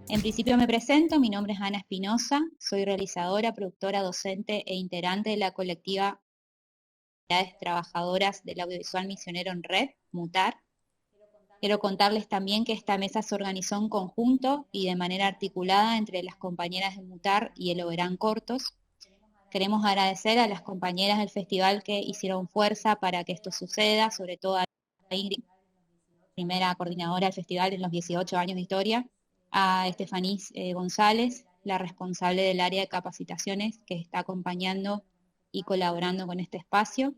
En principio me presento, mi nombre es Ana Espinosa, soy realizadora, productora, docente e integrante de la colectiva Trabajadoras del Audiovisual Misionero en Red, MUTAR. Quiero contarles también que esta mesa se organizó en conjunto y de manera articulada entre las compañeras de MUTAR y el Oberán Cortos. Queremos agradecer a las compañeras del festival que hicieron fuerza para que esto suceda, sobre todo a Ingrid, primera coordinadora del festival en los 18 años de historia, a Estefanís González, la responsable del área de capacitaciones que está acompañando y colaborando con este espacio,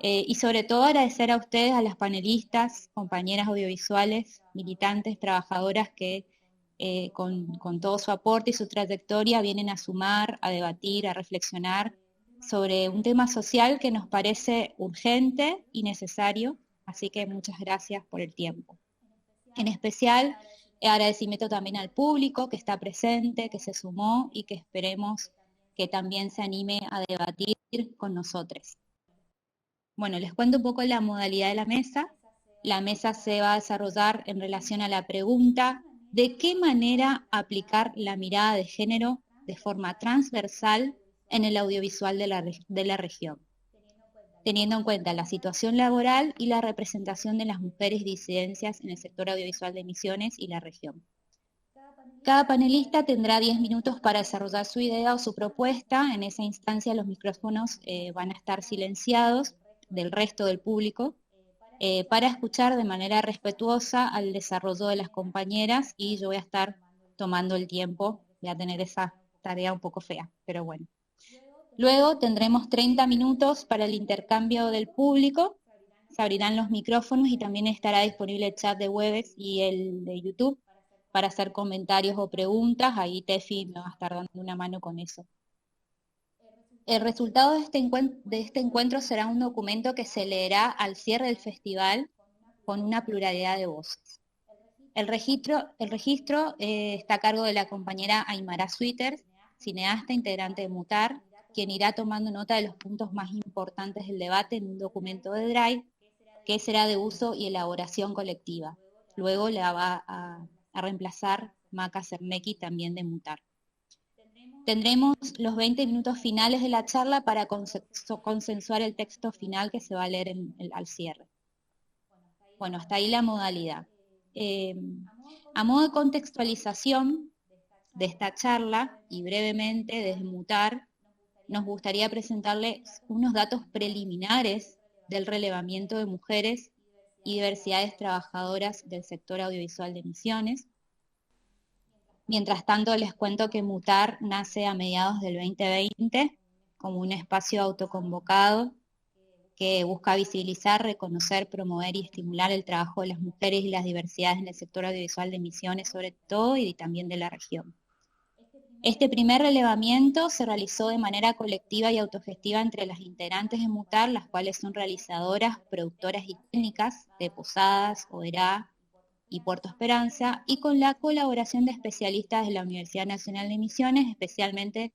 y sobre todo agradecer a ustedes, a las panelistas, compañeras audiovisuales, militantes, trabajadoras que con todo su aporte y su trayectoria vienen a sumar, a debatir, a reflexionar sobre un tema social que nos parece urgente y necesario, así que muchas gracias por el tiempo. En especial, agradecimiento también al público que está presente, que se sumó y que esperemos que también se anime a debatir con nosotros. Bueno, les cuento un poco la modalidad de la mesa. La mesa se va a desarrollar en relación a la pregunta de qué manera aplicar la mirada de género de forma transversal en el audiovisual de la región, teniendo en cuenta la situación laboral y la representación de las mujeres disidencias en el sector audiovisual de Misiones y la región. Cada panelista tendrá 10 minutos para desarrollar su idea o su propuesta. En esa instancia los micrófonos van a estar silenciados del resto del público para escuchar de manera respetuosa al desarrollo de las compañeras, y yo voy a estar tomando el tiempo, voy a tener esa tarea un poco fea, pero bueno. Luego tendremos 30 minutos para el intercambio del público, se abrirán los micrófonos y también estará disponible el chat de Webex y el de YouTube para hacer comentarios o preguntas. Ahí Tefi me va a estar dando una mano con eso. El resultado de este encuentro será un documento que se leerá al cierre del festival con una pluralidad de voces. El registro está a cargo de la compañera Aymara Sweeters, cineasta integrante de MUTAR, quien irá tomando nota de los puntos más importantes del debate en un documento de Drive, que será de uso y elaboración colectiva. Luego la va a reemplazar Maca Cernecki, también de MUTAR. Tendremos los 20 minutos finales de la charla para consensuar el texto final que se va a leer al cierre. Bueno, hasta ahí la modalidad. A modo de contextualización de esta charla, y brevemente desde MUTAR, nos gustaría presentarles unos datos preliminares del relevamiento de mujeres y diversidades trabajadoras del sector audiovisual de Misiones. Mientras tanto, les cuento que MUTAR nace a mediados del 2020 como un espacio autoconvocado que busca visibilizar, reconocer, promover y estimular el trabajo de las mujeres y las diversidades en el sector audiovisual de Misiones sobre todo y también de la región. Este primer relevamiento se realizó de manera colectiva y autogestiva entre las integrantes de MUTAR, las cuales son realizadoras, productoras y técnicas de Posadas, Oberá y Puerto Esperanza, y con la colaboración de especialistas de la Universidad Nacional de Misiones, especialmente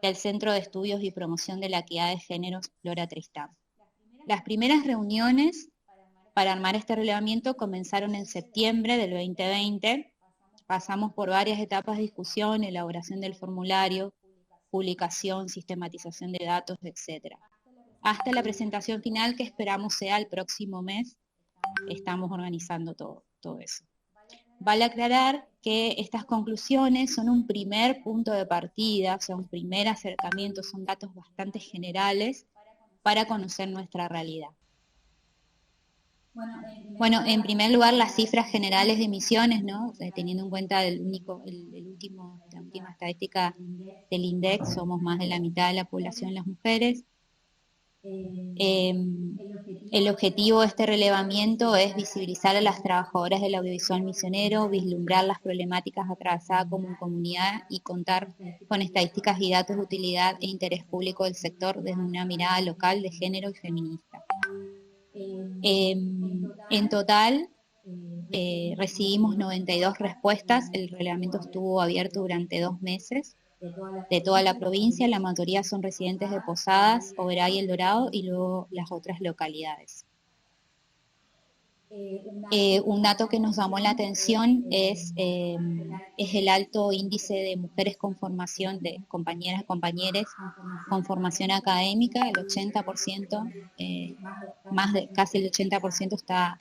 del Centro de Estudios y Promoción de la Equidad de Géneros Flora Tristán. Las primeras reuniones para armar este relevamiento comenzaron en septiembre del 2020, pasamos por varias etapas de discusión, elaboración del formulario, publicación, sistematización de datos, etc. Hasta la presentación final que esperamos sea el próximo mes, estamos organizando todo eso. Vale aclarar que estas conclusiones son un primer punto de partida, o sea, un primer acercamiento, son datos bastante generales para conocer nuestra realidad. Bueno, en primer lugar, las cifras generales de emisiones, ¿no? Teniendo en cuenta la última estadística del INDEC, somos más de la mitad de la población las mujeres. Eh, el objetivo de este relevamiento es visibilizar a las trabajadoras del audiovisual misionero, vislumbrar las problemáticas atravesadas como comunidad y contar con estadísticas y datos de utilidad e interés público del sector desde una mirada local de género y feminista. En total, recibimos 92 respuestas, el reglamento estuvo abierto durante 2 meses, de toda la provincia, la mayoría son residentes de Posadas, Oberá y El Dorado, y luego las otras localidades. Un dato que nos llamó la atención es el alto índice de mujeres con formación, de compañeras y compañeros, con formación académica, el 80%, más de casi el 80%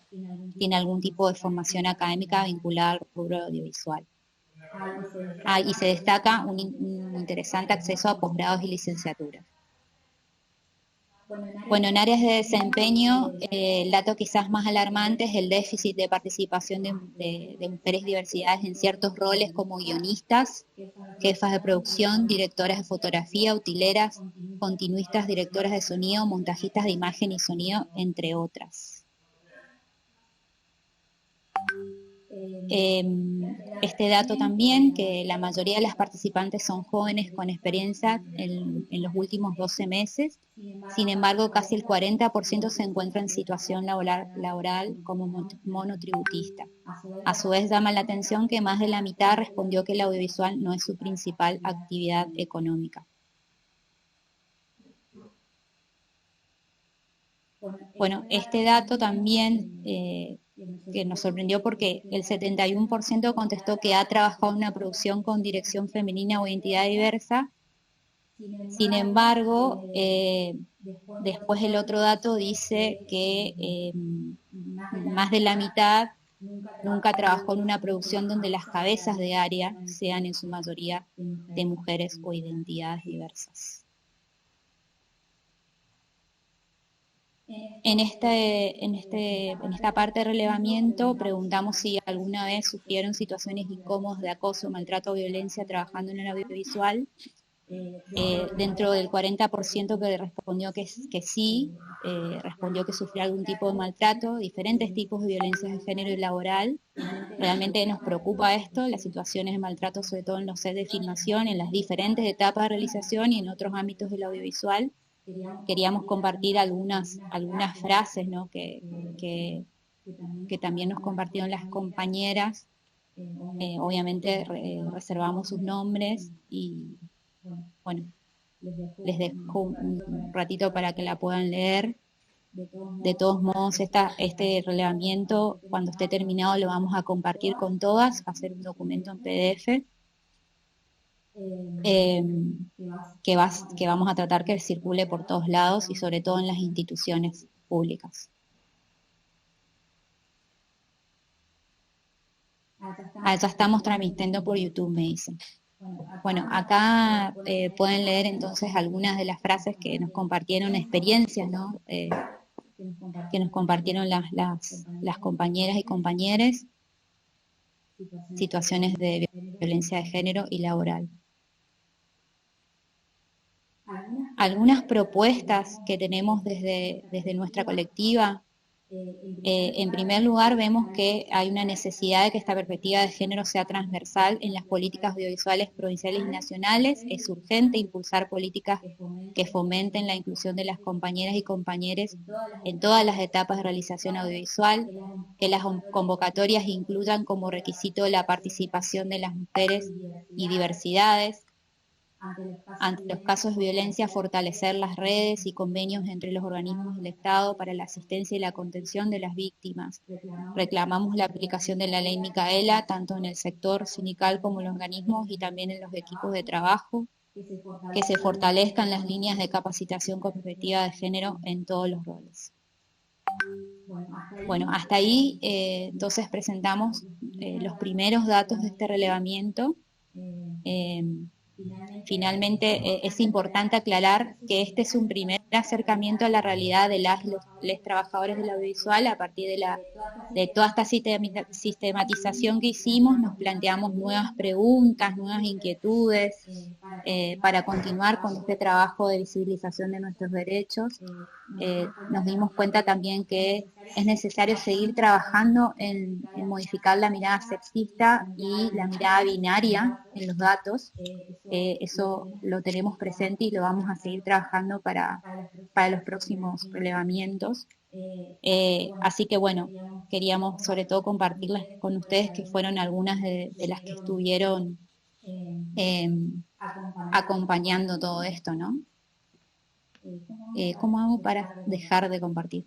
tiene algún tipo de formación académica vinculada al rubro audiovisual. Y se destaca un interesante acceso a posgrados y licenciaturas. Bueno, en áreas de desempeño, el dato quizás más alarmante es el déficit de participación de mujeres diversidades en ciertos roles como guionistas, jefas de producción, directoras de fotografía, utileras, continuistas, directoras de sonido, montajistas de imagen y sonido, entre otras. Este dato también, que la mayoría de las participantes son jóvenes con experiencia en los últimos 12 meses, sin embargo casi el 40% se encuentra en situación laboral como monotributista. A su vez llama la atención que más de la mitad respondió que el audiovisual no es su principal actividad económica. Bueno, este dato también que nos sorprendió porque el 71% contestó que ha trabajado en una producción con dirección femenina o identidad diversa. Sin embargo, después el otro dato dice que más de la mitad nunca trabajó en una producción donde las cabezas de área sean en su mayoría de mujeres o identidades diversas. En esta parte de relevamiento preguntamos si alguna vez sufrieron situaciones incómodas de acoso, maltrato o violencia trabajando en el audiovisual. Dentro del 40% que respondió que sí, respondió que sufrió algún tipo de maltrato, diferentes tipos de violencias de género y laboral. Realmente nos preocupa esto, las situaciones de maltrato, sobre todo en los sets de filmación, en las diferentes etapas de realización y en otros ámbitos del audiovisual. Queríamos compartir algunas frases, ¿no? que también nos compartieron las compañeras. Obviamente reservamos sus nombres y bueno, les dejo un ratito para que la puedan leer. De todos modos, este relevamiento, cuando esté terminado, lo vamos a compartir con todas, va a ser un documento en PDF. Que vamos a tratar que circule por todos lados y sobre todo en las instituciones públicas. Ya estamos transmitiendo por YouTube, me dicen. Bueno, acá pueden leer entonces algunas de las frases que nos compartieron, experiencias, ¿no? Que nos compartieron las compañeras y compañeros, situaciones de violencia de género y laboral. Algunas propuestas que tenemos desde nuestra colectiva. En primer lugar, vemos que hay una necesidad de que esta perspectiva de género sea transversal en las políticas audiovisuales provinciales y nacionales. Es urgente impulsar políticas que fomenten la inclusión de las compañeras y compañeros en todas las etapas de realización audiovisual, que las convocatorias incluyan como requisito la participación de las mujeres y diversidades. Ante los casos de violencia, fortalecer las redes y convenios entre los organismos del Estado para la asistencia y la contención de las víctimas. Reclamamos la aplicación de la ley Micaela, tanto en el sector sindical como en los organismos y también en los equipos de trabajo, que se fortalezcan las líneas de capacitación con perspectiva de género en todos los roles. Bueno, hasta ahí entonces presentamos los primeros datos de este relevamiento. Finalmente, es importante aclarar que este es un primer acercamiento a la realidad de los trabajadores del audiovisual. A partir de toda esta sistematización que hicimos, nos planteamos nuevas preguntas, nuevas inquietudes, para continuar con este trabajo de visibilización de nuestros derechos. Nos dimos cuenta también que es necesario seguir trabajando en modificar la mirada sexista y la mirada binaria en los datos. Eso lo tenemos presente y lo vamos a seguir trabajando para los próximos relevamientos. Así que bueno, queríamos sobre todo compartirlas con ustedes, que fueron algunas de las que estuvieron eh, acompañando todo esto, ¿no? ¿Cómo hago para dejar de compartir?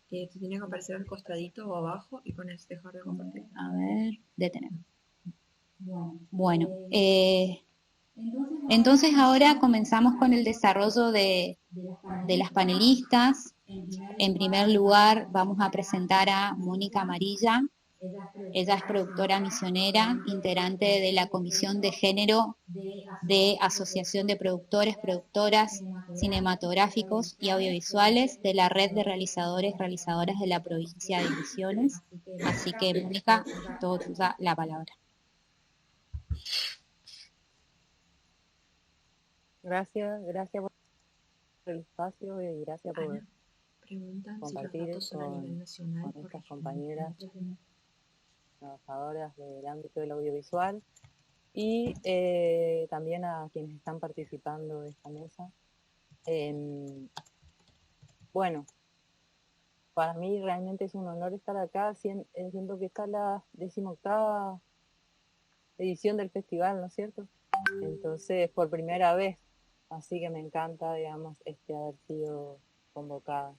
Te tiene que aparecer al costadito o abajo y pones dejar de compartir. A ver, detener. Bueno, entonces ahora comenzamos con el desarrollo de las panelistas. En primer lugar, vamos a presentar a Mónica Amarilla. Ella es productora misionera, integrante de la Comisión de Género de Asociación de Productores, Productoras Cinematográficos y Audiovisuales de la Red de Realizadores, Realizadoras de la Provincia de Misiones. Así que, Mónica, todo tuya la palabra. Gracias por el espacio y gracias por compartir con estas compañeras trabajadoras del ámbito del audiovisual y también a quienes están participando de esta mesa. Bueno, para mí realmente es un honor estar acá, siento que está la 18ª edición del festival, ¿no es cierto? Entonces, por primera vez, así que me encanta, digamos, haber sido convocada.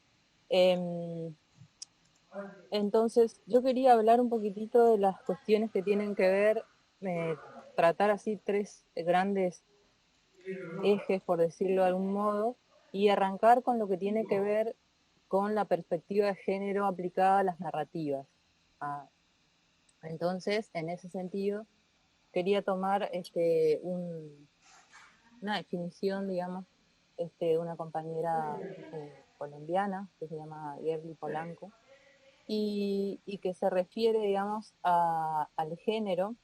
Entonces, yo quería hablar un poquitito de las cuestiones que tienen que ver, tratar así 3 grandes ejes, por decirlo de algún modo, y arrancar con lo que tiene que ver con la perspectiva de género aplicada a las narrativas. Entonces, en ese sentido, quería tomar una definición, digamos, de una compañera colombiana que se llama Yerli Polanco, y que se refiere, digamos, al género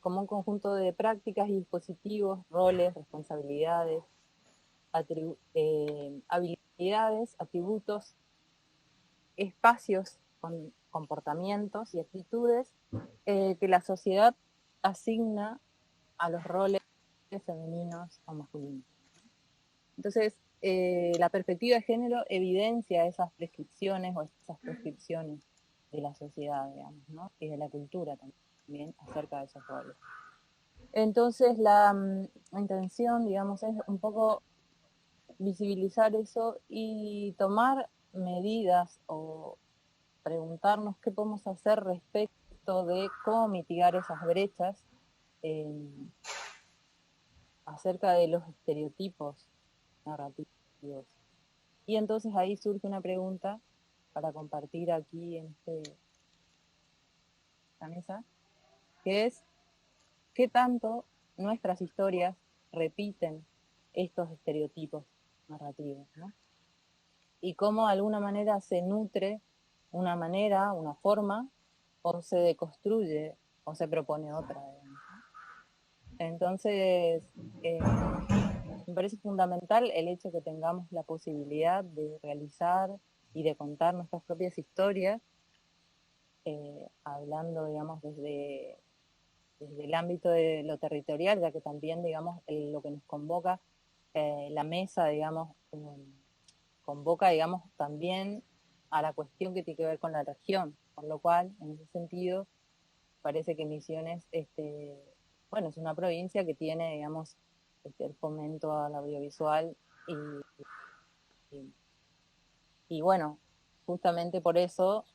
como un conjunto de prácticas y dispositivos, roles, responsabilidades, habilidades, atributos, espacios, comportamientos y actitudes que la sociedad asigna a los roles femeninos o masculinos. Entonces, la perspectiva de género evidencia esas prescripciones o esas prescripciones de la sociedad, digamos, ¿no? Y de la cultura también acerca de esos roles. Entonces, la intención, digamos, es un poco visibilizar eso y tomar medidas o preguntarnos qué podemos hacer respecto de cómo mitigar esas brechas acerca de los estereotipos narrativos. Y entonces ahí surge una pregunta para compartir aquí en esta mesa, que es ¿qué tanto nuestras historias repiten estos estereotipos narrativos, ¿no? Y cómo de alguna manera se nutre una manera, una forma, o se deconstruye o se propone otra, digamos. Entonces, me parece fundamental el hecho de que tengamos la posibilidad de realizar y de contar nuestras propias historias, hablando, digamos, desde el ámbito de lo territorial, ya que también, digamos, lo que nos convoca, la mesa, digamos, convoca, digamos, también a la cuestión que tiene que ver con la región, por lo cual, en ese sentido, parece que Misiones, bueno, es una provincia que tiene, digamos, el fomento al audiovisual y bueno, justamente por eso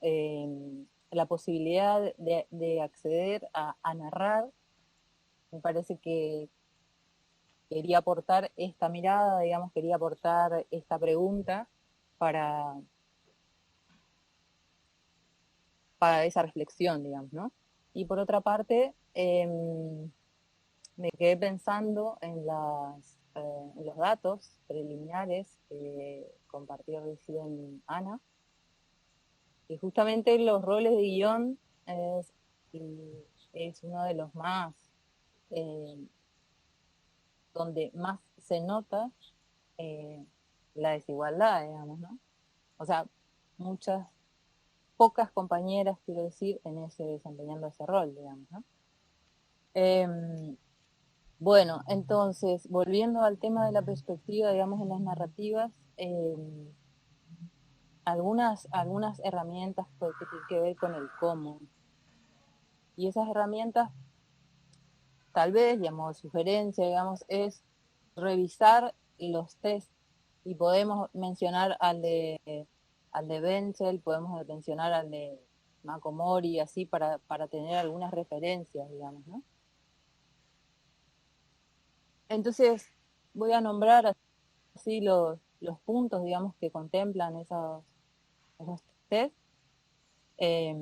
la posibilidad de acceder a narrar, me parece que quería aportar esta mirada, digamos, quería aportar esta pregunta para esa reflexión, digamos, ¿no? Y por otra parte, me quedé pensando en las los datos preliminares que compartió recién Ana, que justamente los roles de guión es, es uno de los más, eh, donde más se nota eh, la desigualdad, digamos, ¿no? O sea, pocas compañeras, quiero decir, desempeñando ese rol, digamos, ¿no? Bueno, entonces, volviendo al tema de la perspectiva, digamos, en las narrativas, algunas herramientas pues, que tienen que ver con el cómo. Y esas herramientas, tal vez, digamos, sugerencia, digamos, es revisar los test. Y podemos mencionar al de Benchel, podemos mencionar al de Makomori, así, para tener algunas referencias, digamos, ¿no? Entonces, voy a nombrar así los puntos, digamos, que contemplan esos test, eh,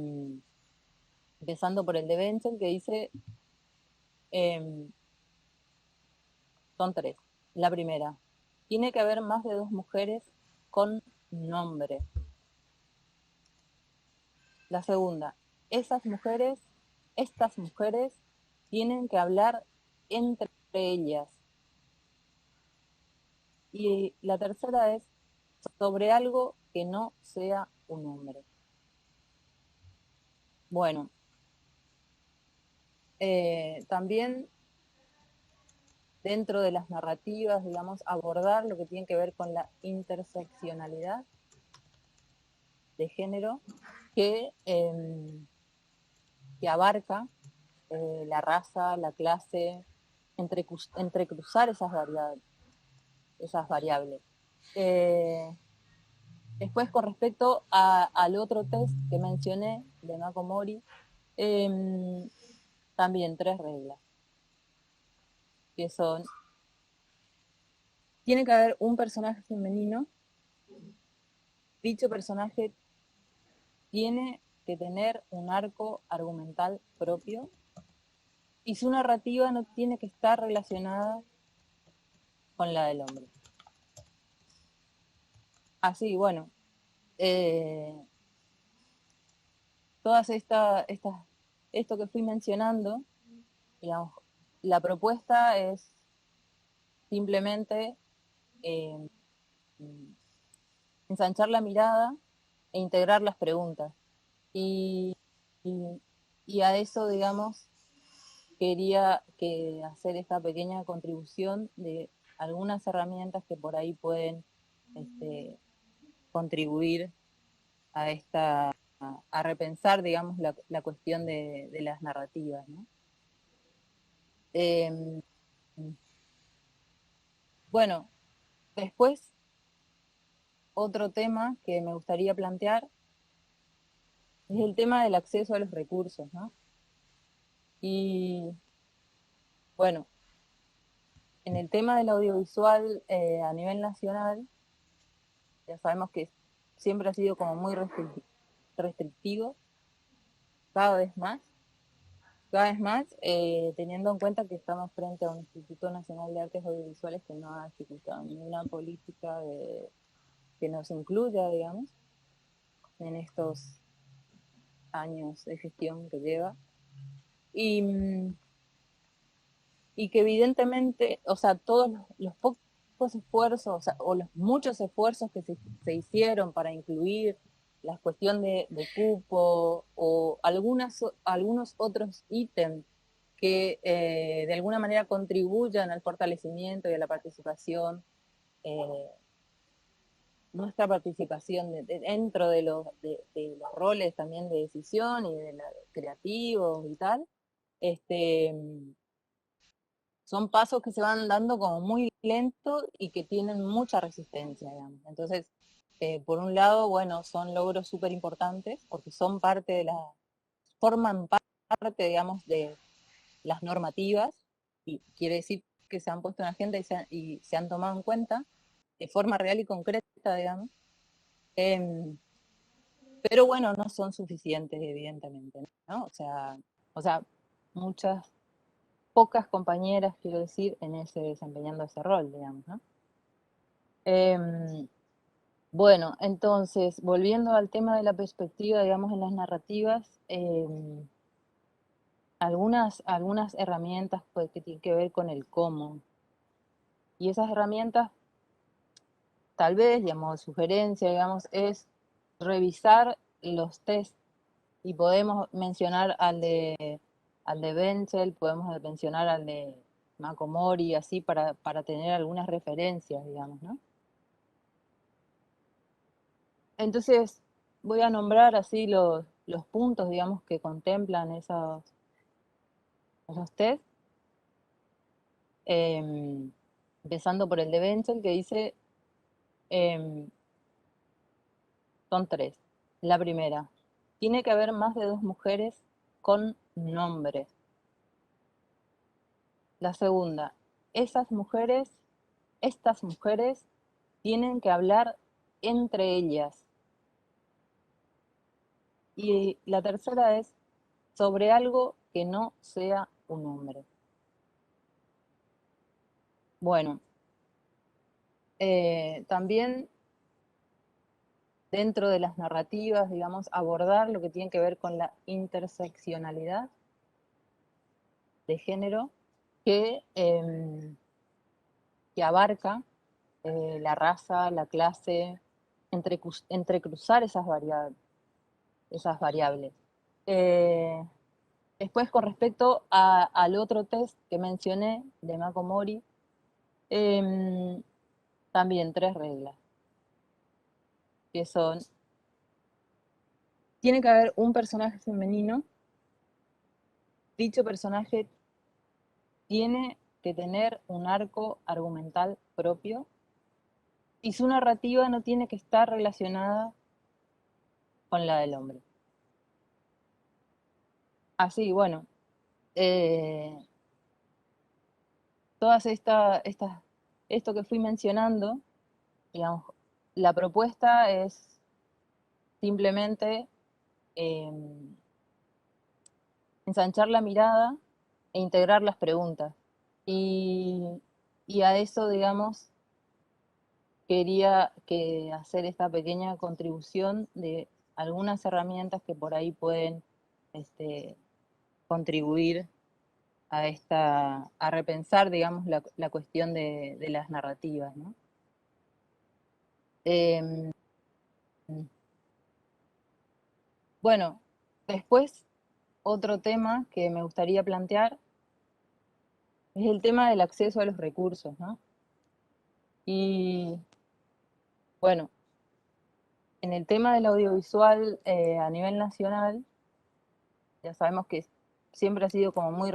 empezando por el de Benchel, que dice, eh, son 3. La primera, tiene que haber más de 2 mujeres con nombre. La segunda, estas mujeres tienen que hablar entre ellas. Y la tercera es sobre algo que no sea un hombre. Bueno, también dentro de las narrativas, digamos, abordar lo que tiene que ver con la interseccionalidad de género que abarca la raza, la clase, entrecruzar esas variables. Después, con respecto al otro test que mencioné, de Makomori, también 3 reglas, que son, tiene que haber un personaje femenino, dicho personaje tiene que tener un arco argumental propio, y su narrativa no tiene que estar relacionada con la del hombre. Así, bueno, todas esto que fui mencionando, digamos, la propuesta es simplemente eh, ensanchar la mirada e integrar las preguntas. Y, y, y a eso, digamos, quería hacer esta pequeña contribución de algunas herramientas que por ahí pueden contribuir a repensar, digamos, la cuestión de las narrativas, ¿no? Bueno, después otro tema que me gustaría plantear es el tema del acceso a los recursos, ¿no? Y bueno, en el tema del audiovisual a nivel nacional, ya sabemos que siempre ha sido como muy restrictivo, cada vez más, teniendo en cuenta que estamos frente a un Instituto Nacional de Artes Audiovisuales que no ha ejecutado ninguna política que nos incluya, digamos, en estos años de gestión que lleva. Y que evidentemente, o sea, todos los pocos esfuerzos, o los muchos esfuerzos que se hicieron para incluir la cuestión de cupo o algunos otros ítems que de alguna manera contribuyan al fortalecimiento y a la participación, nuestra participación dentro de los roles también de decisión y de creativos y tal, son pasos que se van dando como muy lento y que tienen mucha resistencia, digamos. Entonces, por un lado, bueno, son logros súper importantes porque forman parte, digamos, de las normativas, y quiere decir que se han puesto en agenda y se han tomado en cuenta de forma real y concreta, digamos. Pero bueno, no son suficientes, evidentemente, ¿no? O sea, muchas pocas compañeras, quiero decir, desempeñando ese rol, digamos, ¿no? Bueno, entonces, volviendo al tema de la perspectiva, digamos, en las narrativas, algunas herramientas pues, que tienen que ver con el cómo. Y esas herramientas, tal vez, digamos, sugerencia, digamos, es revisar los test. Y podemos mencionar al de Benchel, podemos mencionar al de Macomori, así, para tener algunas referencias, digamos, ¿no? Entonces, voy a nombrar así los puntos, digamos, que contemplan esos test. Empezando por el de Benchel, que dice, son 3. La primera, tiene que haber más de 2 mujeres con nombres. La segunda, estas mujeres tienen que hablar entre ellas. Y la tercera es sobre algo que no sea un hombre. Bueno, también dentro de las narrativas, digamos, abordar lo que tiene que ver con la interseccionalidad de género que abarca la raza, la clase, entrecruzar esas variables. Después, con respecto al otro test que mencioné, de Macomori, también 3 reglas, que son, tiene que haber un personaje femenino, dicho personaje tiene que tener un arco argumental propio, y su narrativa no tiene que estar relacionada con la del hombre. Así, bueno, todas esto que fui mencionando, digamos, la propuesta es simplemente ensanchar la mirada e integrar las preguntas. Y, y a eso, digamos, quería hacer esta pequeña contribución de algunas herramientas que por ahí pueden contribuir a repensar, digamos, la cuestión de las narrativas, ¿no? Bueno, después otro tema que me gustaría plantear es el tema del acceso a los recursos, ¿no? Y bueno, en el tema del audiovisual a nivel nacional, ya sabemos que siempre ha sido como muy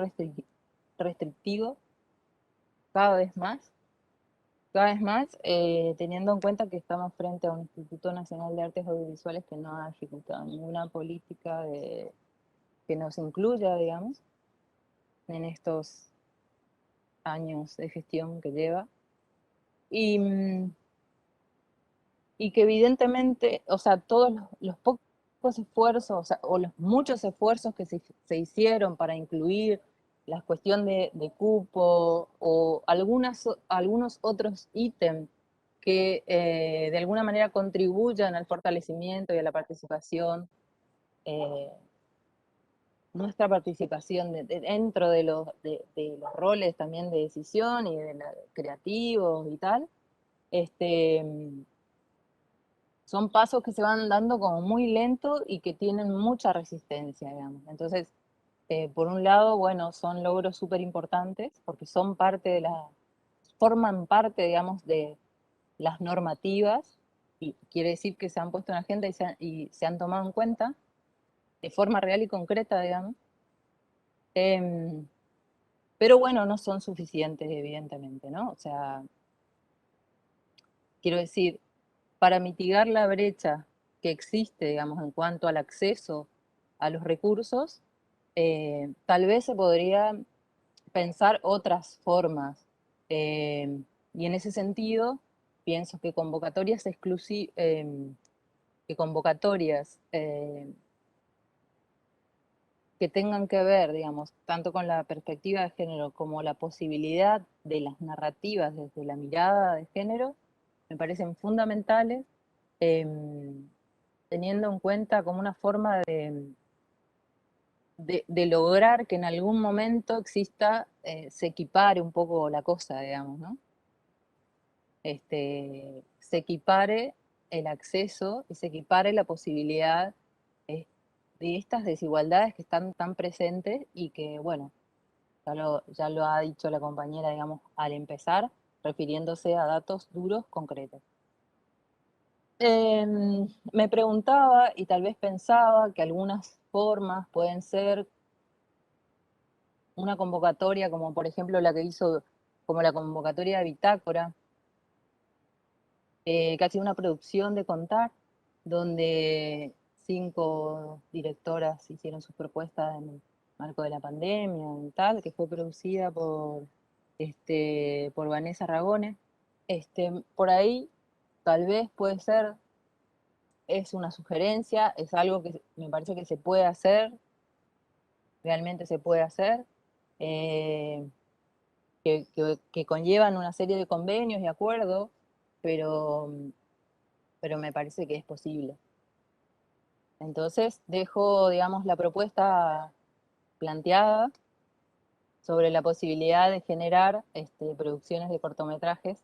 restrictivo, cada vez más, teniendo en cuenta que estamos frente a un Instituto Nacional de Artes Audiovisuales que no ha ejecutado ninguna política que nos incluya, digamos, en estos años de gestión que lleva. Y que evidentemente, o sea, todos los pocos esfuerzos, o los muchos esfuerzos que se hicieron para incluir la cuestión de cupo o algunos otros ítems que de alguna manera contribuyan al fortalecimiento y a la participación, nuestra participación dentro de los roles también de decisión y de creativos y tal, son pasos que se van dando como muy lento y que tienen mucha resistencia, digamos. Entonces, por un lado, bueno, son logros súper importantes porque forman parte, digamos, de las normativas, y quiere decir que se han puesto en la agenda y se han tomado en cuenta de forma real y concreta, digamos. Pero bueno, no son suficientes, evidentemente, ¿no? O sea, quiero decir, para mitigar la brecha que existe, digamos, en cuanto al acceso a los recursos, tal vez se podría pensar otras formas. Y en ese sentido, pienso que convocatorias que tengan que ver, digamos, tanto con la perspectiva de género como la posibilidad de las narrativas desde la mirada de género, me parecen fundamentales, teniendo en cuenta como una forma de lograr que en algún momento exista, se equipare un poco la cosa, digamos, ¿no? Se equipare el acceso y se equipare la posibilidad de estas desigualdades que están tan presentes y que, bueno, ya lo ha dicho la compañera, digamos, al empezar, refiriéndose a datos duros, concretos. Me preguntaba y tal vez pensaba que algunas formas pueden ser una convocatoria, como por ejemplo la que hizo, como la convocatoria de Bitácora, que ha sido una producción de Contar, donde 5 directoras hicieron sus propuestas en el marco de la pandemia y tal, que fue producida por Vanessa Ragone. Por ahí tal vez puede ser, es una sugerencia, es algo que me parece que se puede hacer, realmente se puede hacer, eh, que conllevan una serie de convenios y acuerdos, pero me parece que es posible. Entonces dejo, digamos, la propuesta planteada sobre la posibilidad de generar producciones de cortometrajes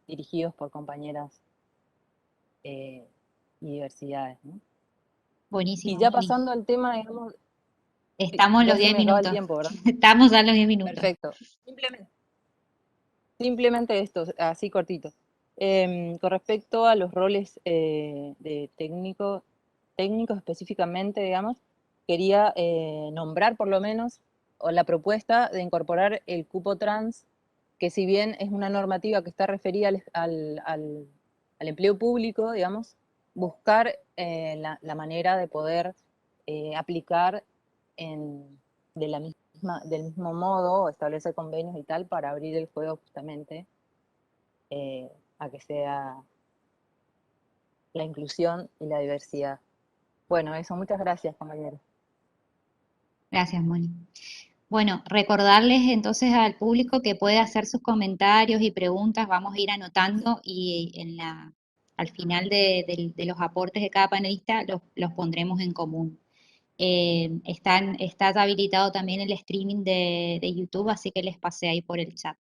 dirigidos por compañeras y diversidades, ¿no? Y Buenísimo, ya Moni. pasando al tema, digamos, Estamos ya los se 10 me acaba el minutos. tiempo, ¿verdad? Estamos a los 10 minutos. Perfecto. Simplemente esto, así cortito. Con respecto a los roles de técnicos específicamente, digamos, quería nombrar por lo menos o la propuesta de incorporar el cupo trans, que si bien es una normativa que está referida al empleo público, digamos, buscar la manera de poder aplicar de la del mismo modo, establecer convenios y tal, para abrir el juego justamente a que sea la inclusión y la diversidad. Bueno, eso, muchas gracias, compañeros. Gracias, Moni. Bueno, recordarles entonces al público que puede hacer sus comentarios y preguntas, vamos a ir anotando y al final de los aportes de cada panelista los pondremos en común. Está habilitado también el streaming de YouTube, así que les pasé ahí por el chat.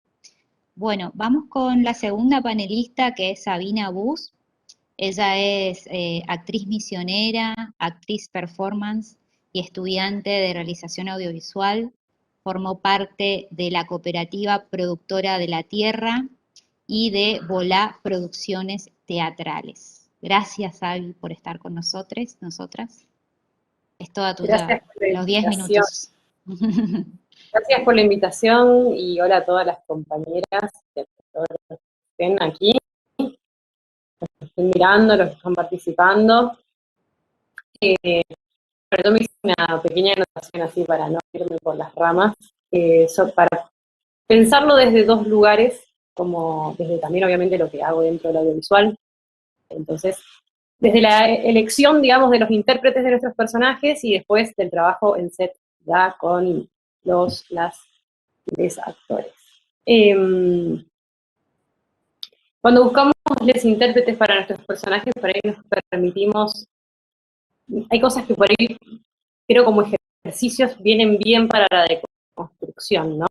Bueno, vamos con la segunda panelista, que es Sabina Bus. Ella es actriz misionera, actriz performance y estudiante de realización audiovisual. Formó parte de la cooperativa productora de la Tierra y de Volá Producciones Teatrales. Gracias, Avi, por estar con nosotras. Es toda tuya, Gracias por la los 10 invitación. minutos. Gracias por la invitación y hola a todas las compañeras y a todos los que estén aquí, los que estén mirando, los que están participando. Pero yo me hice una pequeña anotación así para no irme por las ramas, para pensarlo desde dos lugares, como desde también obviamente lo que hago dentro del audiovisual. Entonces, desde la elección, digamos, de los intérpretes de nuestros personajes y después del trabajo en set ya con los actores. Cuando buscamos los intérpretes para nuestros personajes, por ahí nos permitimos, hay cosas que por ahí creo como ejercicios vienen bien para la deconstrucción, ¿no?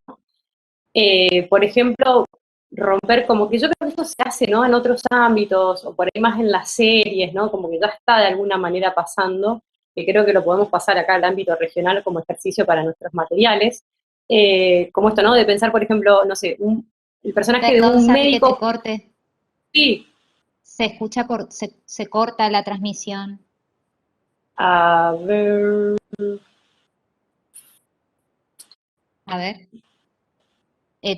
Por ejemplo, romper, como que yo creo que esto se hace, ¿no? En otros ámbitos, o por ahí más en las series, ¿no? Como que ya está de alguna manera pasando, que creo que lo podemos pasar acá al ámbito regional como ejercicio para nuestros materiales. Como esto, ¿no? De pensar, por ejemplo, no sé, el personaje de Perdón, un Sabi, que te médico. corte. Sí. Se escucha, se corta la transmisión. A ver. A ver.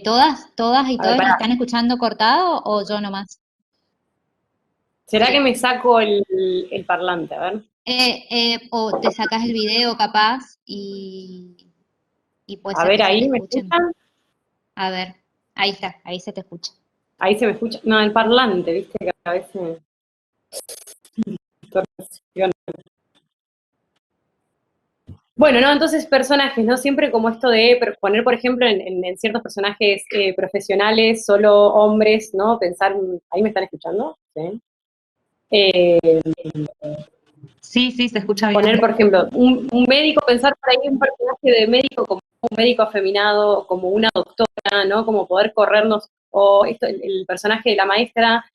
¿Todas y A ver, todos me pará. están escuchando cortado o yo nomás? ¿Será que me saco el parlante? A ver. O te sacas el video capaz y puede A ser ver, que se te ahí me escuche. escuchan. A ver, ahí está, ahí se te escucha. Ahí se me escucha. No, el parlante, viste que a veces. Bueno, ¿no? Entonces personajes, ¿no? Siempre como esto de poner, por ejemplo, en ciertos personajes profesionales, solo hombres, ¿no? Pensar, ¿ahí me están escuchando? Sí. Sí, sí, se escucha bien. Poner, por ejemplo, un médico, pensar por ahí un personaje de médico como un médico afeminado, como una doctora, ¿no? Como poder corrernos, o esto, el personaje de la maestra,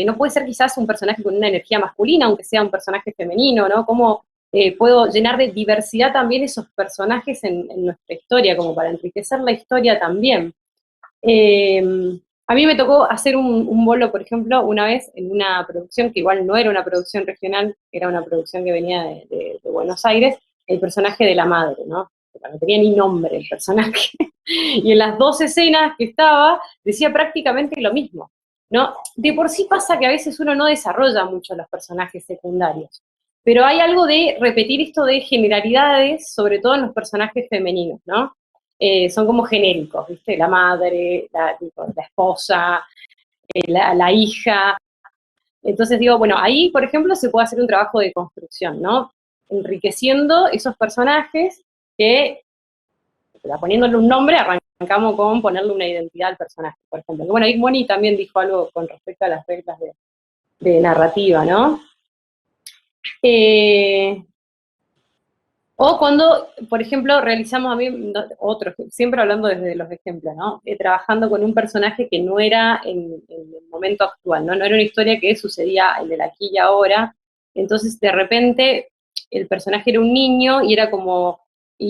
no puede ser quizás un personaje con una energía masculina, aunque sea un personaje femenino, ¿no? Cómo puedo llenar de diversidad también esos personajes en nuestra historia, como para enriquecer la historia también. Eh, a mí me tocó hacer un bolo, por ejemplo, una vez en una producción que igual no era una producción regional, era una producción que venía de Buenos Aires, el personaje de la madre, ¿no? No tenía ni nombre el personaje. Y en las dos escenas que estaba, decía prácticamente lo mismo, ¿no? De por sí pasa que a veces uno no desarrolla mucho los personajes secundarios, pero hay algo de repetir esto de generalidades, sobre todo en los personajes femeninos, ¿no? Son como genéricos, ¿viste? La madre, la esposa, la hija. Entonces digo, bueno, ahí, por ejemplo, se puede hacer un trabajo de construcción, ¿no? Enriqueciendo esos personajes que, poniéndole un nombre, arrancamos con ponerle una identidad al personaje, por ejemplo. Bueno, ahí Moni también dijo algo con respecto a las reglas de narrativa, ¿no? O cuando, por ejemplo, realizamos a mí, otros, siempre hablando desde los ejemplos, ¿no? Trabajando con un personaje que no era en el momento actual, ¿no? No era una historia que sucedía en el aquí y ahora. Entonces, de repente, el personaje era un niño y era como,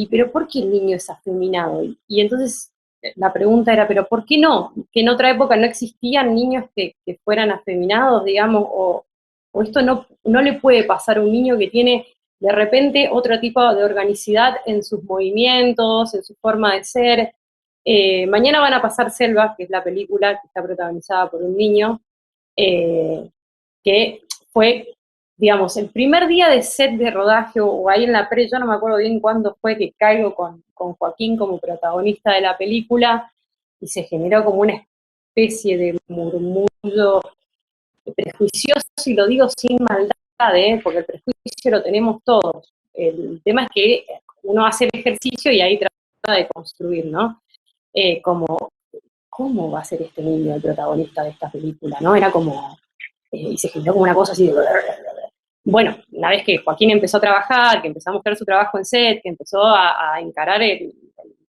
pero ¿por qué el niño es afeminado? Y entonces la pregunta era, ¿pero por qué no? Que en otra época no existían niños que fueran afeminados, digamos, o esto no le puede pasar a un niño que tiene de repente otro tipo de organicidad en sus movimientos, en su forma de ser. Mañana van a pasar Selva, que es la película que está protagonizada por un niño, que fue, digamos, el primer día de set de rodaje, o ahí en la pre, yo no me acuerdo bien cuándo fue que caigo con Joaquín como protagonista de la película, y se generó como una especie de murmullo prejuicioso, y lo digo sin maldad, porque el prejuicio lo tenemos todos. El tema es que uno hace el ejercicio y ahí trata de construir, ¿no? Como, ¿cómo va a ser este niño el protagonista de esta película? ¿No? Era como, y se generó como una cosa así de... Bueno, una vez que Joaquín empezó a trabajar, que empezó a mostrar su trabajo en set, que empezó a encarar el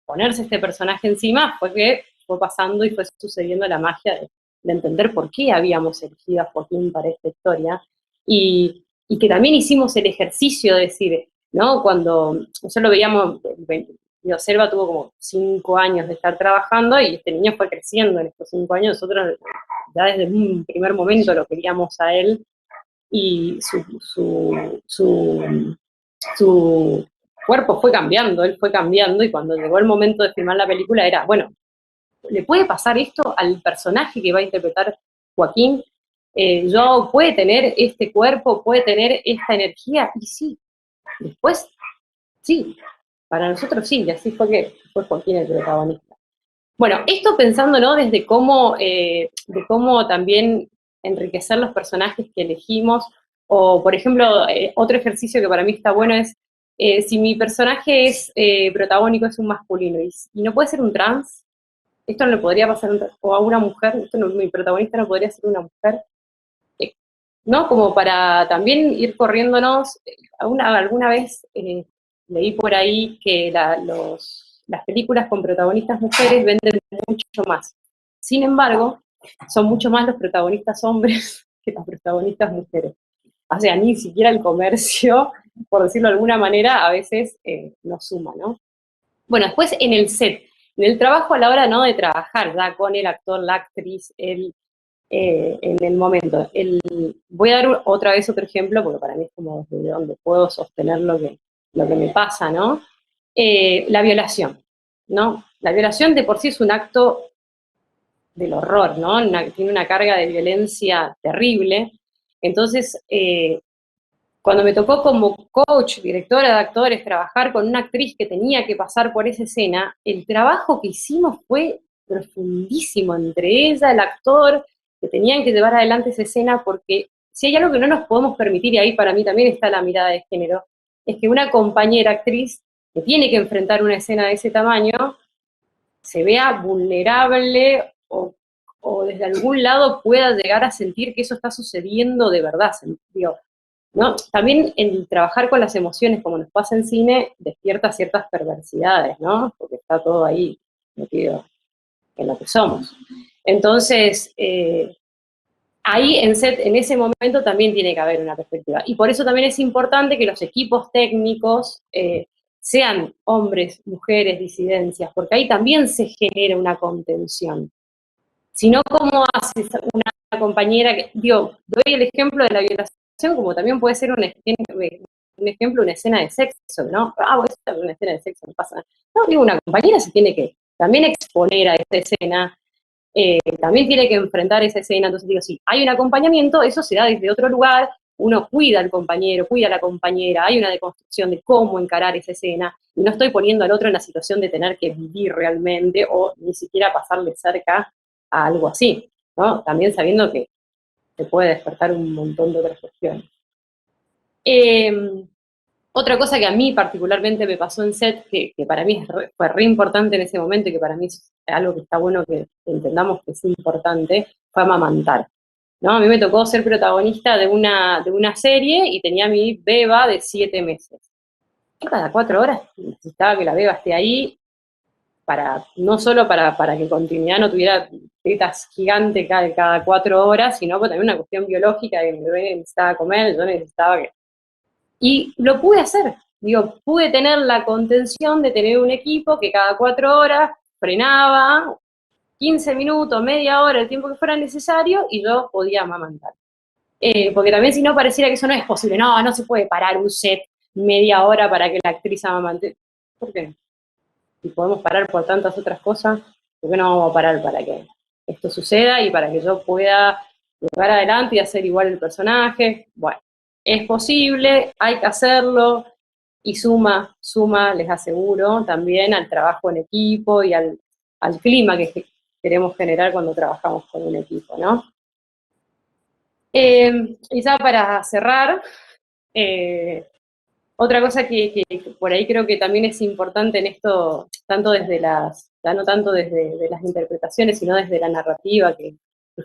ponerse este personaje encima, fue que fue pasando y fue sucediendo la magia de entender por qué habíamos elegido a Joaquín para esta historia, y que también hicimos el ejercicio de decir, ¿no? Cuando nosotros lo veíamos, Selva tuvo como 5 años de estar trabajando y este niño fue creciendo en estos 5 años, nosotros ya desde un primer momento lo queríamos a él, y su cuerpo fue cambiando, él fue cambiando, y cuando llegó el momento de filmar la película era, bueno, ¿le puede pasar esto al personaje que va a interpretar Joaquín? Joe puede tener este cuerpo, puede tener esta energía, y sí, después, sí, para nosotros sí, y así fue que fue Joaquín el protagonista. Bueno, esto pensando, ¿no? Desde cómo, de cómo también enriquecer los personajes que elegimos, o por ejemplo, otro ejercicio que para mí está bueno es, si mi personaje es protagónico, es un masculino, y no puede ser un trans, esto no le podría pasar o a una mujer, esto no, mi protagonista no podría ser una mujer, ¿no? Como para también ir corriéndonos. Alguna vez leí por ahí que las películas con protagonistas mujeres venden mucho más. Sin embargo, son mucho más los protagonistas hombres que las protagonistas mujeres. O sea, ni siquiera el comercio, por decirlo de alguna manera, a veces nos suma, ¿no? Bueno, después en el set, en el trabajo a la hora, ¿no?, de trabajar ya con el actor, la actriz, en el momento. Voy a dar otra vez otro ejemplo, porque para mí es como desde donde puedo sostener lo que me pasa, ¿no? La violación, ¿no? La violación de por sí es un acto del horror, ¿no? Tiene una carga de violencia terrible. Entonces, cuando me tocó como coach, directora de actores, trabajar con una actriz que tenía que pasar por esa escena, el trabajo que hicimos fue profundísimo entre ella, el actor, que tenían que llevar adelante esa escena, porque si hay algo que no nos podemos permitir, y ahí para mí también está la mirada de género, es que una compañera actriz que tiene que enfrentar una escena de ese tamaño, se vea vulnerable o desde algún lado pueda llegar a sentir que eso está sucediendo de verdad, digo, ¿no? También el trabajar con las emociones, como nos pasa en cine, despierta ciertas perversidades, ¿no? Porque está todo ahí metido en lo que somos. Entonces, ahí en ese momento también tiene que haber una perspectiva. Y por eso también es importante que los equipos técnicos sean hombres, mujeres, disidencias, porque ahí también se genera una contención. Si no, ¿cómo haces una compañera que, digo, doy el ejemplo de la violación, como también puede ser un ejemplo, una escena de sexo, ¿no? Voy a hacer una escena de sexo, no pasa nada. No, digo, una compañera se tiene que también exponer a esa escena, también tiene que enfrentar esa escena, entonces digo, sí, hay un acompañamiento, eso se da desde otro lugar, uno cuida al compañero, cuida a la compañera, hay una deconstrucción de cómo encarar esa escena, y no estoy poniendo al otro en la situación de tener que vivir realmente, o ni siquiera pasarle cerca a algo así, ¿no? También sabiendo que se puede despertar un montón de otras cuestiones. Otra cosa que a mí particularmente me pasó en set, que para mí fue re importante en ese momento y que para mí es algo que está bueno que entendamos que es importante, fue amamantar, ¿no? A mí me tocó ser protagonista de una serie y tenía mi beba de 7 meses. Yo cada 4 horas necesitaba que la beba esté ahí, no solo para que continuidad no tuviera tetas gigantes cada 4 horas, sino también una cuestión biológica, que mi bebé necesitaba comer, yo necesitaba que... Y lo pude hacer, digo, pude tener la contención de tener un equipo que cada 4 horas frenaba, 15 minutos, media hora, el tiempo que fuera necesario, y yo podía amamantar. Porque también si no pareciera que eso no es posible, no se puede parar un set media hora para que la actriz amamante. ¿Por qué no? Si podemos parar por tantas otras cosas, ¿por qué no vamos a parar para que esto suceda y para que yo pueda llevar adelante y hacer igual el personaje? Bueno, es posible, hay que hacerlo, y suma, les aseguro, también al trabajo en equipo y al clima que queremos generar cuando trabajamos con un equipo, ¿no? Y ya para cerrar, otra cosa que por ahí creo que también es importante en esto, tanto desde ya no tanto desde las interpretaciones, sino desde la narrativa, que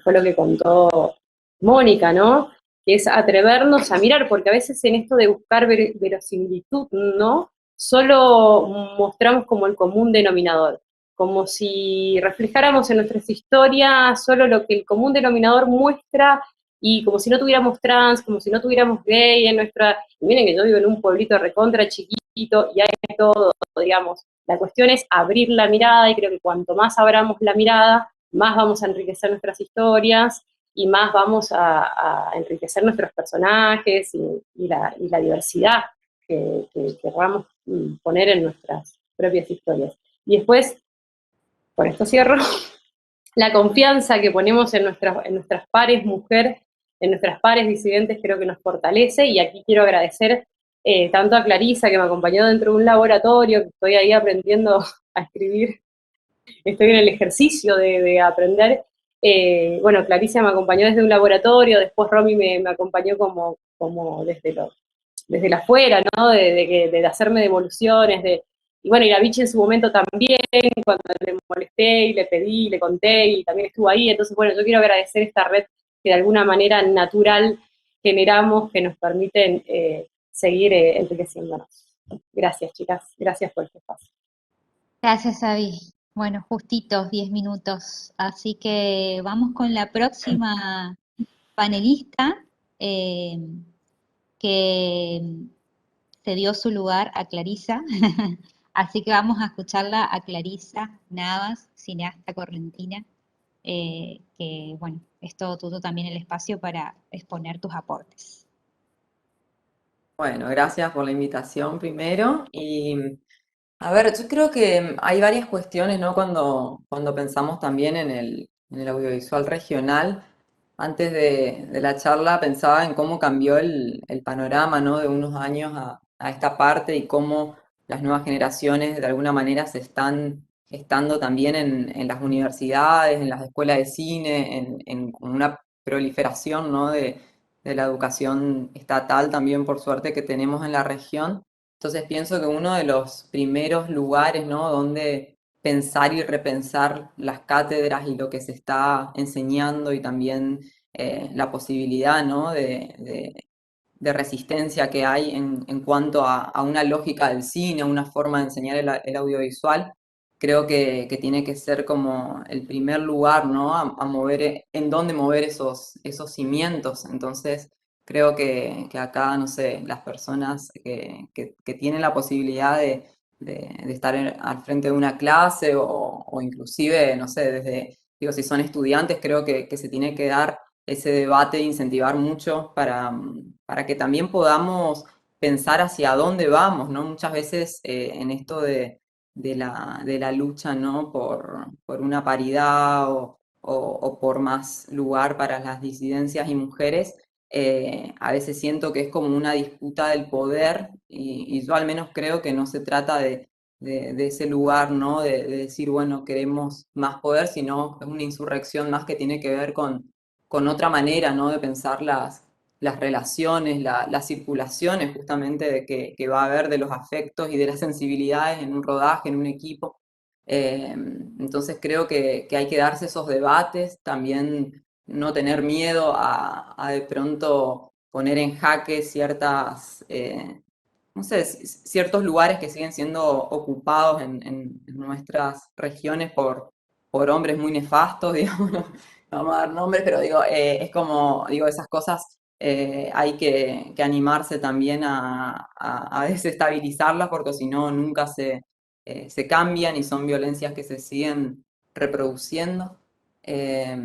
fue lo que contó Mónica, ¿no? Que es atrevernos a mirar, porque a veces en esto de buscar verosimilitud, ¿no? Solo mostramos como el común denominador, como si reflejáramos en nuestras historias solo lo que el común denominador muestra, y como si no tuviéramos trans, como si no tuviéramos gay en nuestra... Y miren que yo vivo en un pueblito recontra chiquito y hay todo, digamos. La cuestión es abrir la mirada, y creo que cuanto más abramos la mirada, más vamos a enriquecer nuestras historias y más vamos a enriquecer nuestros personajes y la diversidad que queramos poner en nuestras propias historias. Y después, por esto cierro, la confianza que ponemos en nuestras pares mujer, en nuestras pares disidentes, creo que nos fortalece, y aquí quiero agradecer tanto a Clarisa, que me acompañó dentro de un laboratorio, que estoy ahí aprendiendo a escribir, estoy en el ejercicio de aprender. Bueno, Clarisa me acompañó desde un laboratorio, después Romy me acompañó como desde la afuera, ¿no? De hacerme devoluciones, y bueno, y la Vichy en su momento también, cuando le molesté y le pedí, le conté, y también estuvo ahí. Entonces, bueno, yo quiero agradecer esta red que de alguna manera natural generamos, que nos permiten seguir enriqueciéndonos. Gracias, chicas. Gracias por este espacio. Gracias, Abby. Bueno, justitos 10 minutos. Así que vamos con la próxima panelista, que se dio su lugar a Clarisa. Así que vamos a escucharla a Clarisa Navas, cineasta correntina, que bueno, es todo tuyo también el espacio para exponer tus aportes. Bueno, gracias por la invitación primero. Y a ver, yo creo que hay varias cuestiones, ¿no? Cuando pensamos también en el audiovisual regional. Antes de la charla pensaba en cómo cambió el panorama, ¿no? De unos años a esta parte, y cómo las nuevas generaciones de alguna manera se están gestando también en las universidades, en las escuelas de cine, en una proliferación, ¿no? de la educación estatal también, por suerte, que tenemos en la región. Entonces pienso que uno de los primeros lugares, ¿no? Donde pensar y repensar las cátedras y lo que se está enseñando y también la posibilidad, ¿no? de resistencia que hay en cuanto a una lógica del cine, a una forma de enseñar el audiovisual, creo que tiene que ser como el primer lugar, ¿no? A mover, en dónde mover esos cimientos. Entonces, creo que acá, no sé, las personas que tienen la posibilidad de estar al frente de una clase o inclusive, no sé, desde, digo, si son estudiantes, creo que se tiene que dar ese debate, incentivar mucho para que también podamos pensar hacia dónde vamos, ¿no? Muchas veces en esto de la lucha, ¿no? Por una paridad o por más lugar para las disidencias y mujeres, a veces siento que es como una disputa del poder y yo al menos creo que no se trata de ese lugar, ¿no? De decir, bueno, queremos más poder, sino es una insurrección más que tiene que ver con otra manera, ¿no? De pensar las relaciones, las circulaciones justamente que va a haber de los afectos y de las sensibilidades en un rodaje, en un equipo. Entonces creo que hay que darse esos debates, también no tener miedo a de pronto poner en jaque ciertas, no sé, ciertos lugares que siguen siendo ocupados en nuestras regiones por hombres muy nefastos, digamos, no vamos a dar nombres, pero digo, es como, digo, esas cosas hay que animarse también a desestabilizarlas porque si no, nunca se cambian y son violencias que se siguen reproduciendo. Eh,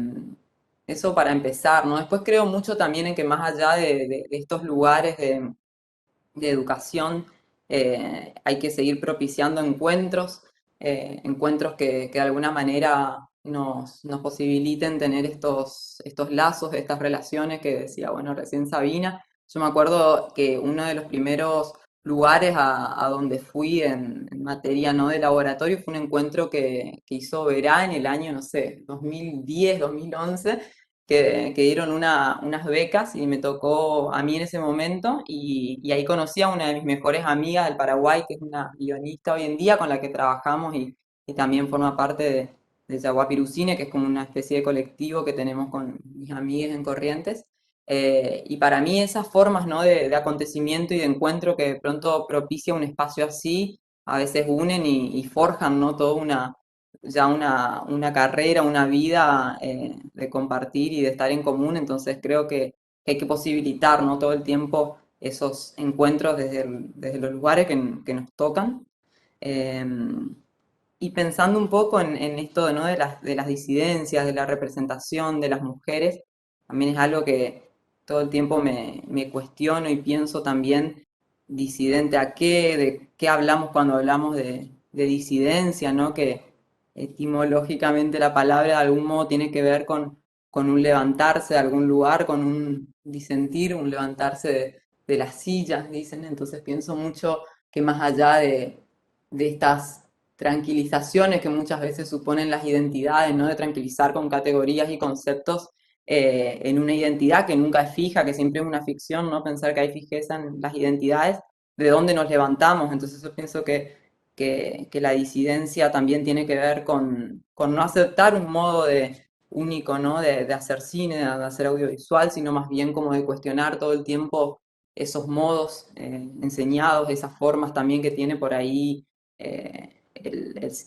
Eso para empezar, ¿no? Después creo mucho también en que más allá de estos lugares de educación, hay que seguir propiciando encuentros, encuentros que de alguna manera nos posibiliten tener estos lazos, estas relaciones que decía, bueno, recién Sabina. Yo me acuerdo que uno de los primeros lugares a donde fui en materia, ¿no? de laboratorio fue un encuentro que hizo Verá en el año, no sé, 2010, 2011, que dieron unas becas y me tocó a mí en ese momento y ahí conocí a una de mis mejores amigas del Paraguay, que es una guionista hoy en día con la que trabajamos y también forma parte de Yaguapirucine, que es como una especie de colectivo que tenemos con mis amigas en Corrientes. Y para mí esas formas, ¿no? de acontecimiento y de encuentro que de pronto propicia un espacio así, a veces unen y forjan, ¿no? toda ya una carrera, una vida de compartir y de estar en común, entonces creo que hay que posibilitar, ¿no? todo el tiempo esos encuentros desde los lugares que nos tocan. Eh, y pensando un poco en esto, ¿no? de las disidencias, de la representación de las mujeres, también es algo que todo el tiempo me cuestiono y pienso también disidente a qué, de qué hablamos cuando hablamos de disidencia, ¿no? Que etimológicamente la palabra de algún modo tiene que ver con un levantarse de algún lugar, con un disentir, un levantarse de las sillas, dicen. Entonces pienso mucho que más allá de estas tranquilizaciones que muchas veces suponen las identidades, ¿no? De tranquilizar con categorías y conceptos en una identidad que nunca es fija, que siempre es una ficción, ¿no? Pensar que hay fijeza en las identidades, de dónde nos levantamos. Entonces yo pienso que la disidencia también tiene que ver con no aceptar un modo único, ¿no? de hacer cine, de hacer audiovisual, sino más bien como de cuestionar todo el tiempo esos modos enseñados, esas formas también que tiene por ahí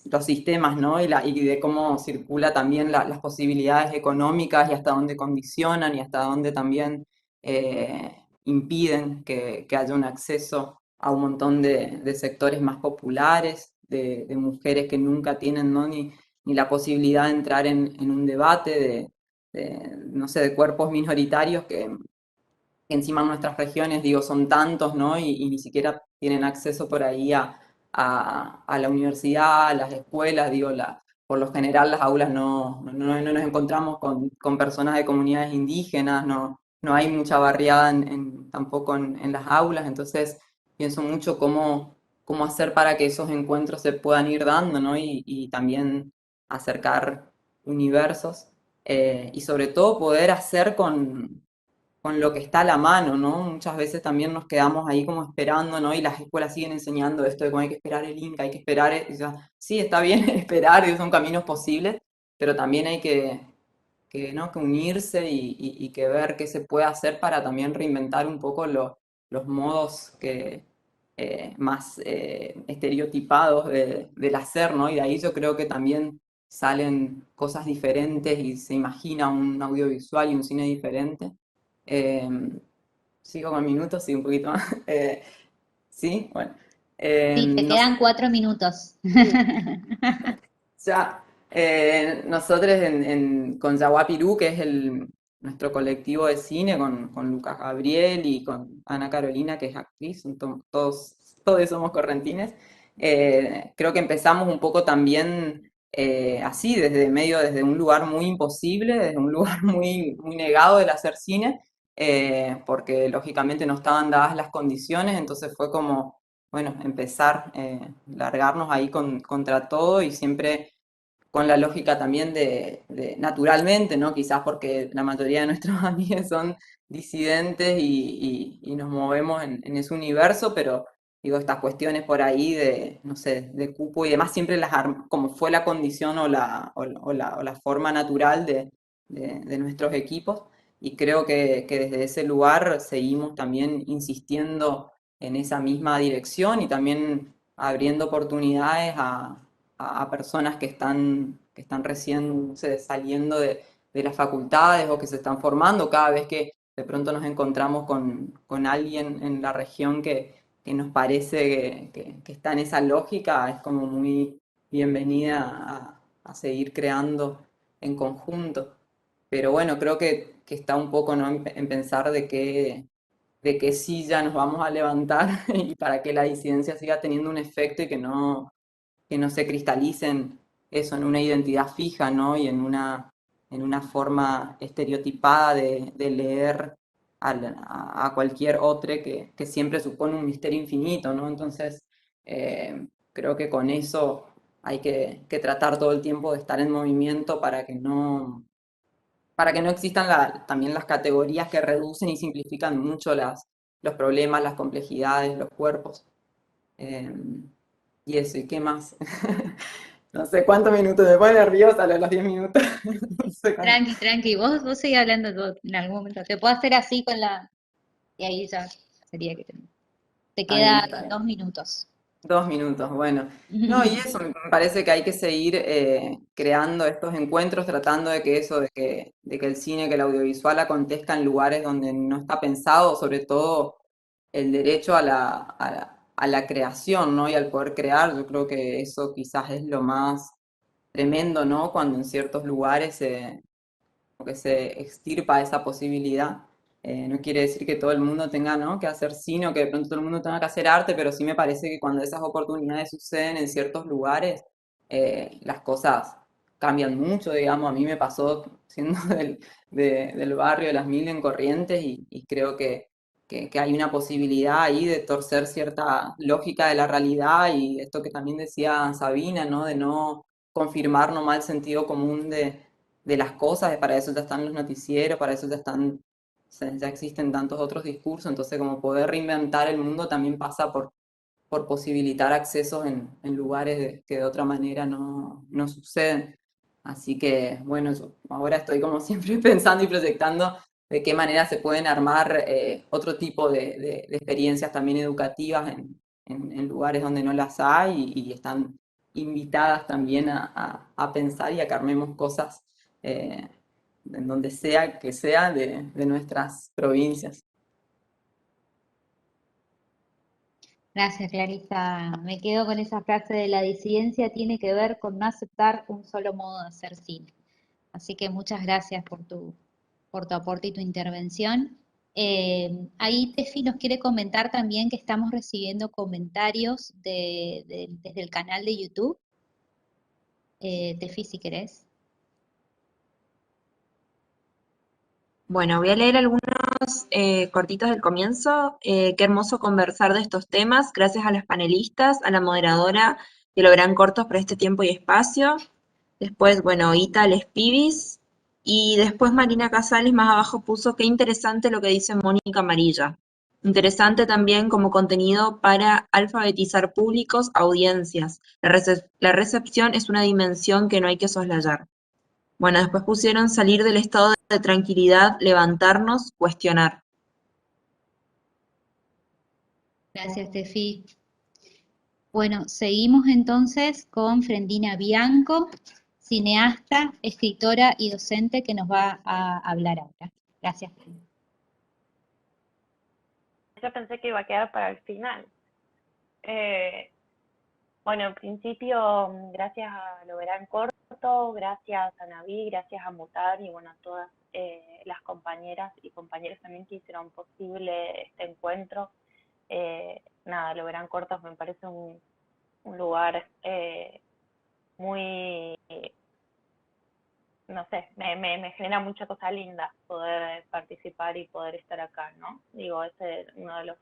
los sistemas, ¿no? Y de cómo circula también las posibilidades económicas y hasta dónde condicionan y hasta dónde también impiden que haya un acceso a un montón de sectores más populares, de mujeres que nunca tienen, ¿no? ni la posibilidad de entrar en un debate no sé, de cuerpos minoritarios que encima en nuestras regiones, digo, son tantos, ¿no? Y ni siquiera tienen acceso por ahí a la universidad, a las escuelas, digo, por lo general las aulas no nos encontramos con personas de comunidades indígenas, no hay mucha barriada tampoco en las aulas, entonces pienso mucho cómo hacer para que esos encuentros se puedan ir dando, ¿no? Y también acercar universos y sobre todo poder hacer con lo que está a la mano, ¿no? Muchas veces también nos quedamos ahí como esperando, ¿no? Y las escuelas siguen enseñando esto de cómo hay que esperar el Inca, hay que esperar, y ya, sí, está bien esperar, y son caminos posibles, pero también hay ¿no? que unirse y que ver qué se puede hacer para también reinventar un poco los modos más estereotipados del hacer, ¿no? Y de ahí yo creo que también salen cosas diferentes y se imagina un audiovisual y un cine diferente. Eh, Sigo con minutos, sí, un poquito más. Sí, bueno. Sí, te No sé, quedan 4 minutos. ya, nosotros con Yaguapirú, que es nuestro colectivo de cine, con Lucas Gabriel y con Ana Carolina, que es actriz, todos somos correntines, creo que empezamos un poco también así, desde un lugar muy imposible, desde un lugar muy, muy negado del hacer cine, porque lógicamente no estaban dadas las condiciones, entonces fue como, bueno, empezar, largarnos ahí contra todo y siempre con la lógica también naturalmente, ¿no? Quizás porque la mayoría de nuestros amigos son disidentes y nos movemos en ese universo, pero digo, estas cuestiones por ahí de, no sé, de cupo y demás, siempre como fue la condición o la forma natural de nuestros equipos. Y creo que desde ese lugar seguimos también insistiendo en esa misma dirección y también abriendo oportunidades a personas que están recién, no sé, saliendo de las facultades o que se están formando cada vez que de pronto nos encontramos con alguien en la región que nos parece que está en esa lógica, es como muy bienvenida a seguir creando en conjunto. Pero bueno, creo que está un poco, ¿no? en pensar de que sí ya nos vamos a levantar y para que la disidencia siga teniendo un efecto y que no se cristalicen eso en una identidad fija, ¿no? Y en una forma estereotipada de leer a cualquier otro que siempre supone un misterio infinito, ¿no? Entonces, creo que con eso hay que tratar todo el tiempo de estar en movimiento para que no existan también las categorías que reducen y simplifican mucho los problemas, las complejidades, los cuerpos. Eh, y eso, ¿y qué más? No sé cuántos minutos, me pone nerviosa los 10 minutos. No sé cuánto. Tranqui, tranqui, vos seguís hablando todo en algún momento. Te puedo hacer así con la... Y ahí ya sería que te Está bien, quedan está bien. 2 minutos. 2 minutos, bueno. No, y eso me parece que hay que seguir creando estos encuentros, tratando de que eso, de que el cine, que el audiovisual acontezca en lugares donde no está pensado, sobre todo el derecho a la creación, ¿no? Y al poder crear, yo creo que eso quizás es lo más tremendo, ¿no? Cuando en ciertos lugares como que se extirpa esa posibilidad. No quiere decir que todo el mundo tenga, ¿no? que hacer cine o que de pronto todo el mundo tenga que hacer arte, pero sí me parece que cuando esas oportunidades suceden en ciertos lugares, las cosas cambian mucho, digamos. A mí me pasó siendo del barrio de Las Mil en Corrientes y creo que hay una posibilidad ahí de torcer cierta lógica de la realidad y esto que también decía Sabina, ¿no? De no confirmar nomás el sentido común de las cosas, para eso ya están los noticieros, para eso ya existen tantos otros discursos, entonces como poder reinventar el mundo también pasa por posibilitar accesos en lugares que de otra manera no suceden. Así que, bueno, yo ahora estoy como siempre pensando y proyectando de qué manera se pueden armar otro tipo de experiencias también educativas en lugares donde no las hay y están invitadas también a pensar y a que armemos cosas eh, en donde sea que sea de nuestras provincias. Gracias, Clarisa. Me quedo con esa frase de la disidencia tiene que ver con no aceptar un solo modo de hacer cine. Así que muchas gracias por tu aporte y tu intervención. Ahí Tefi nos quiere comentar también que estamos recibiendo comentarios desde el canal de YouTube. Tefi, si querés. Bueno, voy a leer algunos cortitos del comienzo. Qué hermoso conversar de estos temas. Gracias a las panelistas, a la moderadora que logran cortos por este tiempo y espacio. Después, bueno, Ita Les Pibis. Y después Marina Casales más abajo puso, qué interesante lo que dice Mónica Amarilla. Interesante también como contenido para alfabetizar públicos, audiencias. La recepción es una dimensión que no hay que soslayar. Bueno, después pusieron salir del estado de tranquilidad, levantarnos, cuestionar. Gracias, Tefi. Bueno, seguimos entonces con Frendina Bianco, cineasta, escritora y docente que nos va a hablar ahora. Gracias. Yo pensé que iba a quedar para el final. Bueno, en principio, gracias a Lo Verán Corto, gracias a Naví, gracias a Mutar y bueno, a todas las compañeras y compañeros también que hicieron posible este encuentro. Nada, Lo Verán Cortos me parece un lugar muy, no sé, me genera mucha cosa linda poder participar y poder estar acá, ¿no? Digo, es uno de los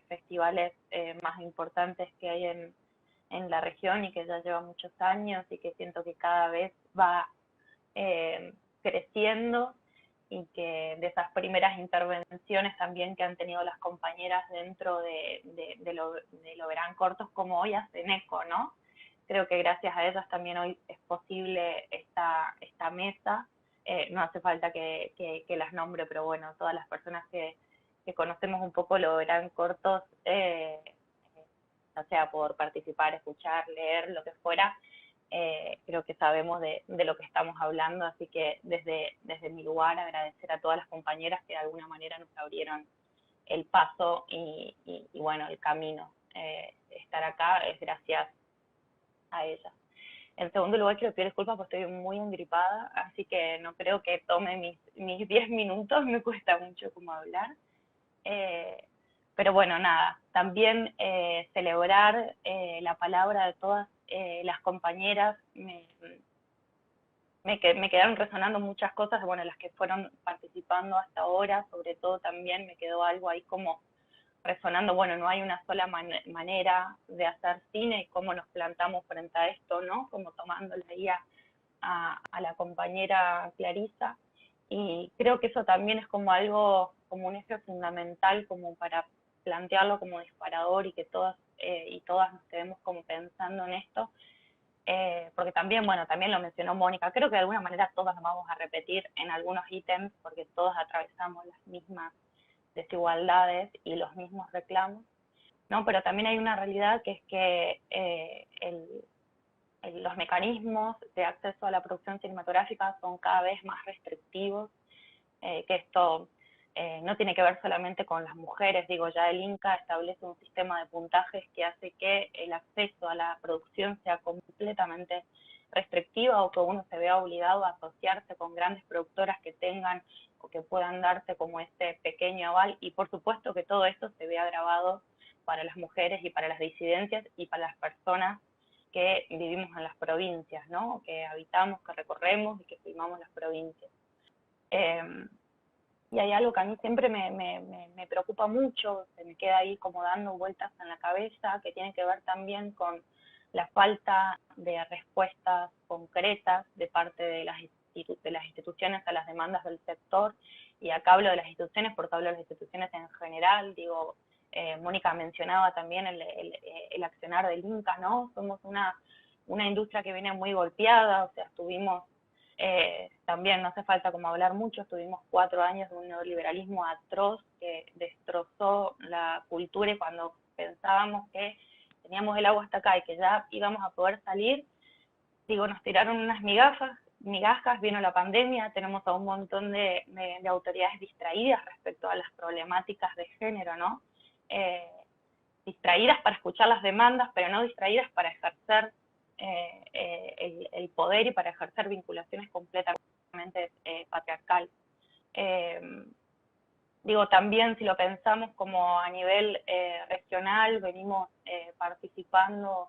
festivales más importantes que hay en la región y que ya lleva muchos años y que siento que cada vez va creciendo y que de esas primeras intervenciones también que han tenido las compañeras dentro de lo Verán Cortos, como hoy hacen eco, ¿no? Creo que gracias a ellas también hoy es posible esta mesa. No hace falta que las nombre, pero bueno, todas las personas que conocemos un poco Lo Verán Cortos, ya sea por participar, escuchar, leer, lo que fuera, creo que sabemos de lo que estamos hablando, así que desde mi lugar agradecer a todas las compañeras que de alguna manera nos abrieron el paso y bueno, el camino. Estar acá es gracias a ellas. En segundo lugar, quiero pedir disculpas porque estoy muy engripada, así que no creo que tome mis 10 minutos, me cuesta mucho como hablar. Pero bueno, nada, también celebrar la palabra de todas las compañeras. Me quedaron resonando muchas cosas, bueno, las que fueron participando hasta ahora, sobre todo también me quedó algo ahí como resonando, bueno, no hay una sola manera de hacer cine y cómo nos plantamos frente a esto, ¿no? Como tomando la guía a la compañera Clarisa. Y creo que eso también es como algo, como un eje fundamental como para plantearlo como disparador y que todas y todas nos quedemos como pensando en esto. Porque también, bueno, también lo mencionó Mónica, creo que de alguna manera todas nos vamos a repetir en algunos ítems porque todos atravesamos las mismas desigualdades y los mismos reclamos, ¿no? Pero también hay una realidad que es que los mecanismos de acceso a la producción cinematográfica son cada vez más restrictivos, que esto no tiene que ver solamente con las mujeres, digo, ya el INCA establece un sistema de puntajes que hace que el acceso a la producción sea completamente restrictiva o que uno se vea obligado a asociarse con grandes productoras que tengan o que puedan darse como este pequeño aval, y por supuesto que todo esto se ve agravado para las mujeres y para las disidencias y para las personas que vivimos en las provincias, ¿no? Que habitamos, que recorremos y que filmamos las provincias. Y hay algo que a mí siempre me preocupa mucho, se me queda ahí como dando vueltas en la cabeza, que tiene que ver también con la falta de respuestas concretas de parte de las instituciones a las demandas del sector, y acá hablo de las instituciones porque hablo de las instituciones en general, digo, Mónica mencionaba también el accionar del INCA, ¿no? Somos una industria que viene muy golpeada, o sea, estuvimos también no hace falta como hablar mucho, tuvimos 4 años de un neoliberalismo atroz que destrozó la cultura, y cuando pensábamos que teníamos el agua hasta acá y que ya íbamos a poder salir, digo, nos tiraron unas migajas, vino la pandemia, tenemos a un montón de autoridades distraídas respecto a las problemáticas de género, ¿no? Distraídas para escuchar las demandas, pero no distraídas para ejercer el poder y para ejercer vinculaciones completamente patriarcal. Digo, también si lo pensamos como a nivel regional, venimos participando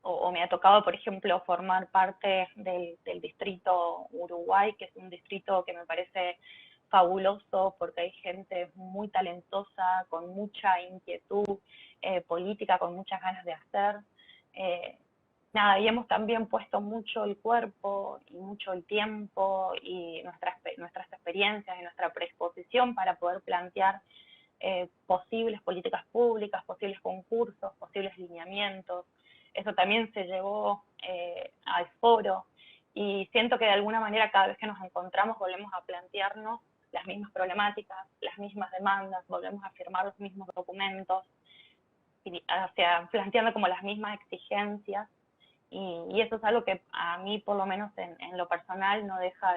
o me ha tocado, por ejemplo, formar parte del distrito Uruguay, que es un distrito que me parece fabuloso porque hay gente muy talentosa, con mucha inquietud política, con muchas ganas de hacer. nada, y hemos también puesto mucho el cuerpo y mucho el tiempo y nuestras experiencias y nuestra predisposición para poder plantear posibles políticas públicas, posibles concursos, posibles lineamientos. Eso también se llevó al foro y siento que de alguna manera cada vez que nos encontramos volvemos a plantearnos las mismas problemáticas, las mismas demandas, volvemos a firmar los mismos documentos, o sea, planteando como las mismas exigencias, y eso es algo que a mí, por lo menos en lo personal, no deja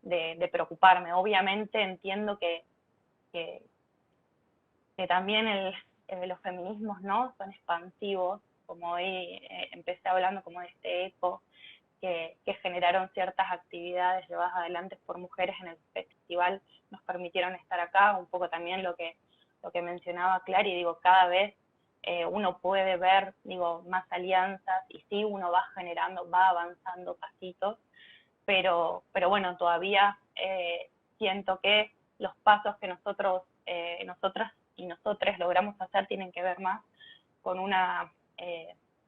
de preocuparme. Obviamente entiendo que también los feminismos, ¿no?, son expansivos, como hoy empecé hablando como de este eco que generaron ciertas actividades llevadas adelante por mujeres en el festival, nos permitieron estar acá, un poco también lo que mencionaba Clary, digo, cada vez uno puede ver, digo, más alianzas, y sí, uno va generando, va avanzando pasitos, pero bueno, todavía siento que los pasos que nosotras y nosotros logramos hacer tienen que ver más con una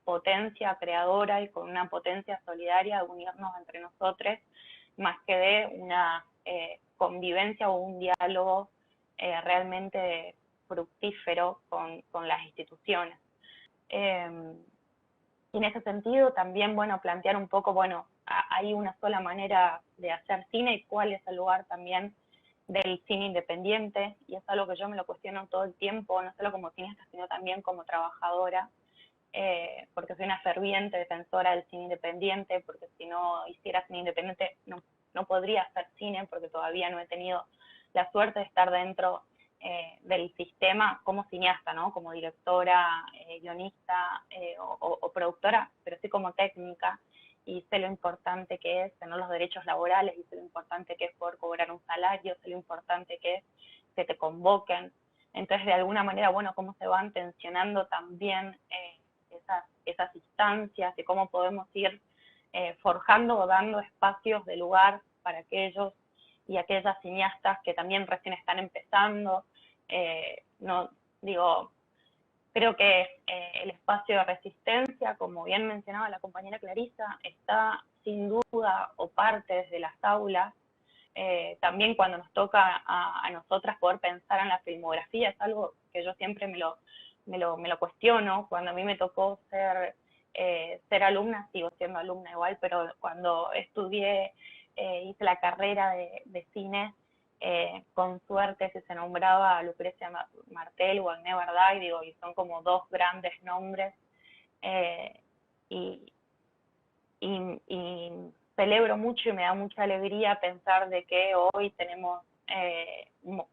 potencia creadora y con una potencia solidaria de unirnos entre nosotros, más que de una convivencia o un diálogo realmente fructífero con las instituciones. Y en ese sentido también, bueno, plantear un poco, bueno, hay una sola manera de hacer cine y cuál es el lugar también del cine independiente, y es algo que yo me lo cuestiono todo el tiempo, no solo como cineasta, sino también como trabajadora, porque soy una ferviente defensora del cine independiente, porque si no hiciera cine independiente no podría hacer cine, porque todavía no he tenido la suerte de estar dentro del sistema como cineasta, ¿no?, como directora, guionista o productora, pero sí como técnica, y sé lo importante que es tener los derechos laborales, y sé lo importante que es poder cobrar un salario, sé lo importante que es que te convoquen. Entonces, de alguna manera, bueno, cómo se van tensionando también esas instancias, y cómo podemos ir forjando o dando espacios de lugar para aquellos y aquellas cineastas que también recién están empezando. No digo, creo que el espacio de resistencia, como bien mencionaba la compañera Clarisa, está sin duda o parte desde las aulas. También cuando nos toca a nosotras poder pensar en la filmografía, es algo que yo siempre me lo cuestiono. Cuando a mí me tocó ser alumna, sigo siendo alumna igual, pero cuando estudié, hice la carrera de cine, con suerte si se nombraba a Lucrecia Martel o Agnès Varda, digo, y son como dos grandes nombres, y celebro mucho y me da mucha alegría pensar de que hoy tenemos,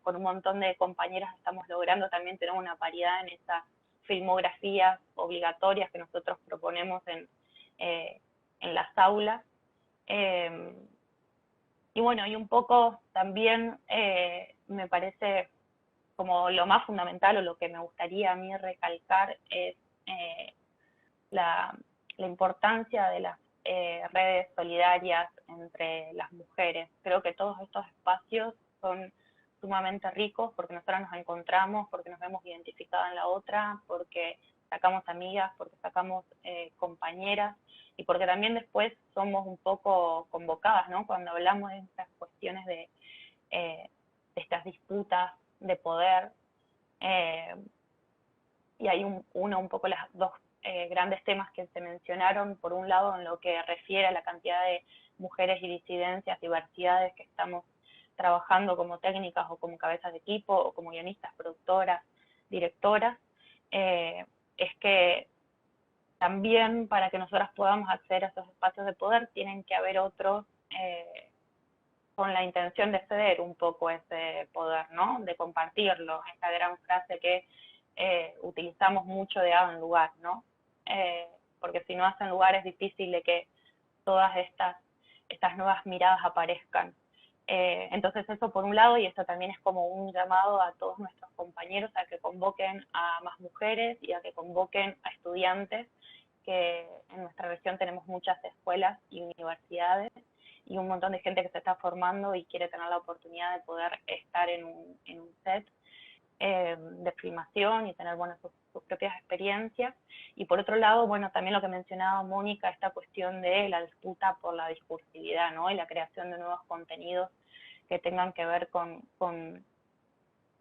con un montón de compañeras estamos logrando también tener una paridad en esas filmografías obligatorias que nosotros proponemos en las aulas. Y bueno, y un poco también me parece como lo más fundamental, o lo que me gustaría a mí recalcar, es la importancia de las redes solidarias entre las mujeres. Creo que todos estos espacios son sumamente ricos porque nosotras nos encontramos, porque nos vemos identificadas en la otra, porque sacamos amigas, porque sacamos compañeras, y porque también después somos un poco convocadas, ¿no?, cuando hablamos de estas cuestiones de estas disputas de poder. Y hay un poco las dos grandes temas que se mencionaron, por un lado en lo que refiere a la cantidad de mujeres y disidencias, diversidades que estamos trabajando como técnicas o como cabezas de equipo o como guionistas, productoras, directoras, es que también para que nosotras podamos acceder a esos espacios de poder tienen que haber otros con la intención de ceder un poco ese poder, ¿no?, de compartirlo, esta gran frase que utilizamos mucho de hagan lugar, ¿no? Porque si no hacen lugar es difícil de que todas estas nuevas miradas aparezcan. Entonces eso por un lado, y esto también es como un llamado a todos nuestros compañeros a que convoquen a más mujeres y a que convoquen a estudiantes, que en nuestra región tenemos muchas escuelas y universidades y un montón de gente que se está formando y quiere tener la oportunidad de poder estar en un set. de filmación y tener, bueno, sus propias experiencias. Y por otro lado, bueno, también lo que mencionaba Mónica, esta cuestión de la disputa por la discursividad, ¿no? Y la creación de nuevos contenidos que tengan que ver con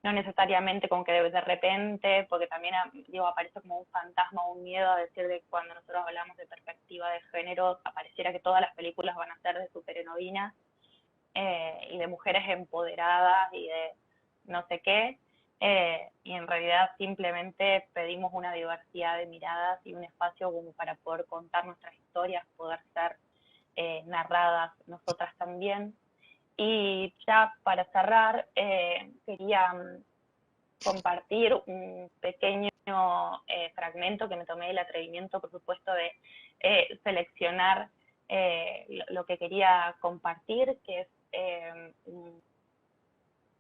no necesariamente con que de repente, porque también digo, aparece como un fantasma o un miedo a decir de cuando nosotros hablamos de perspectiva de género, apareciera que todas las películas van a ser de superheroínas y de mujeres empoderadas y de no sé qué, y en realidad simplemente pedimos una diversidad de miradas y un espacio como para poder contar nuestras historias, poder ser narradas nosotras también. Y ya para cerrar, quería compartir un pequeño fragmento que me tomé el atrevimiento, por supuesto, de seleccionar lo que quería compartir, que es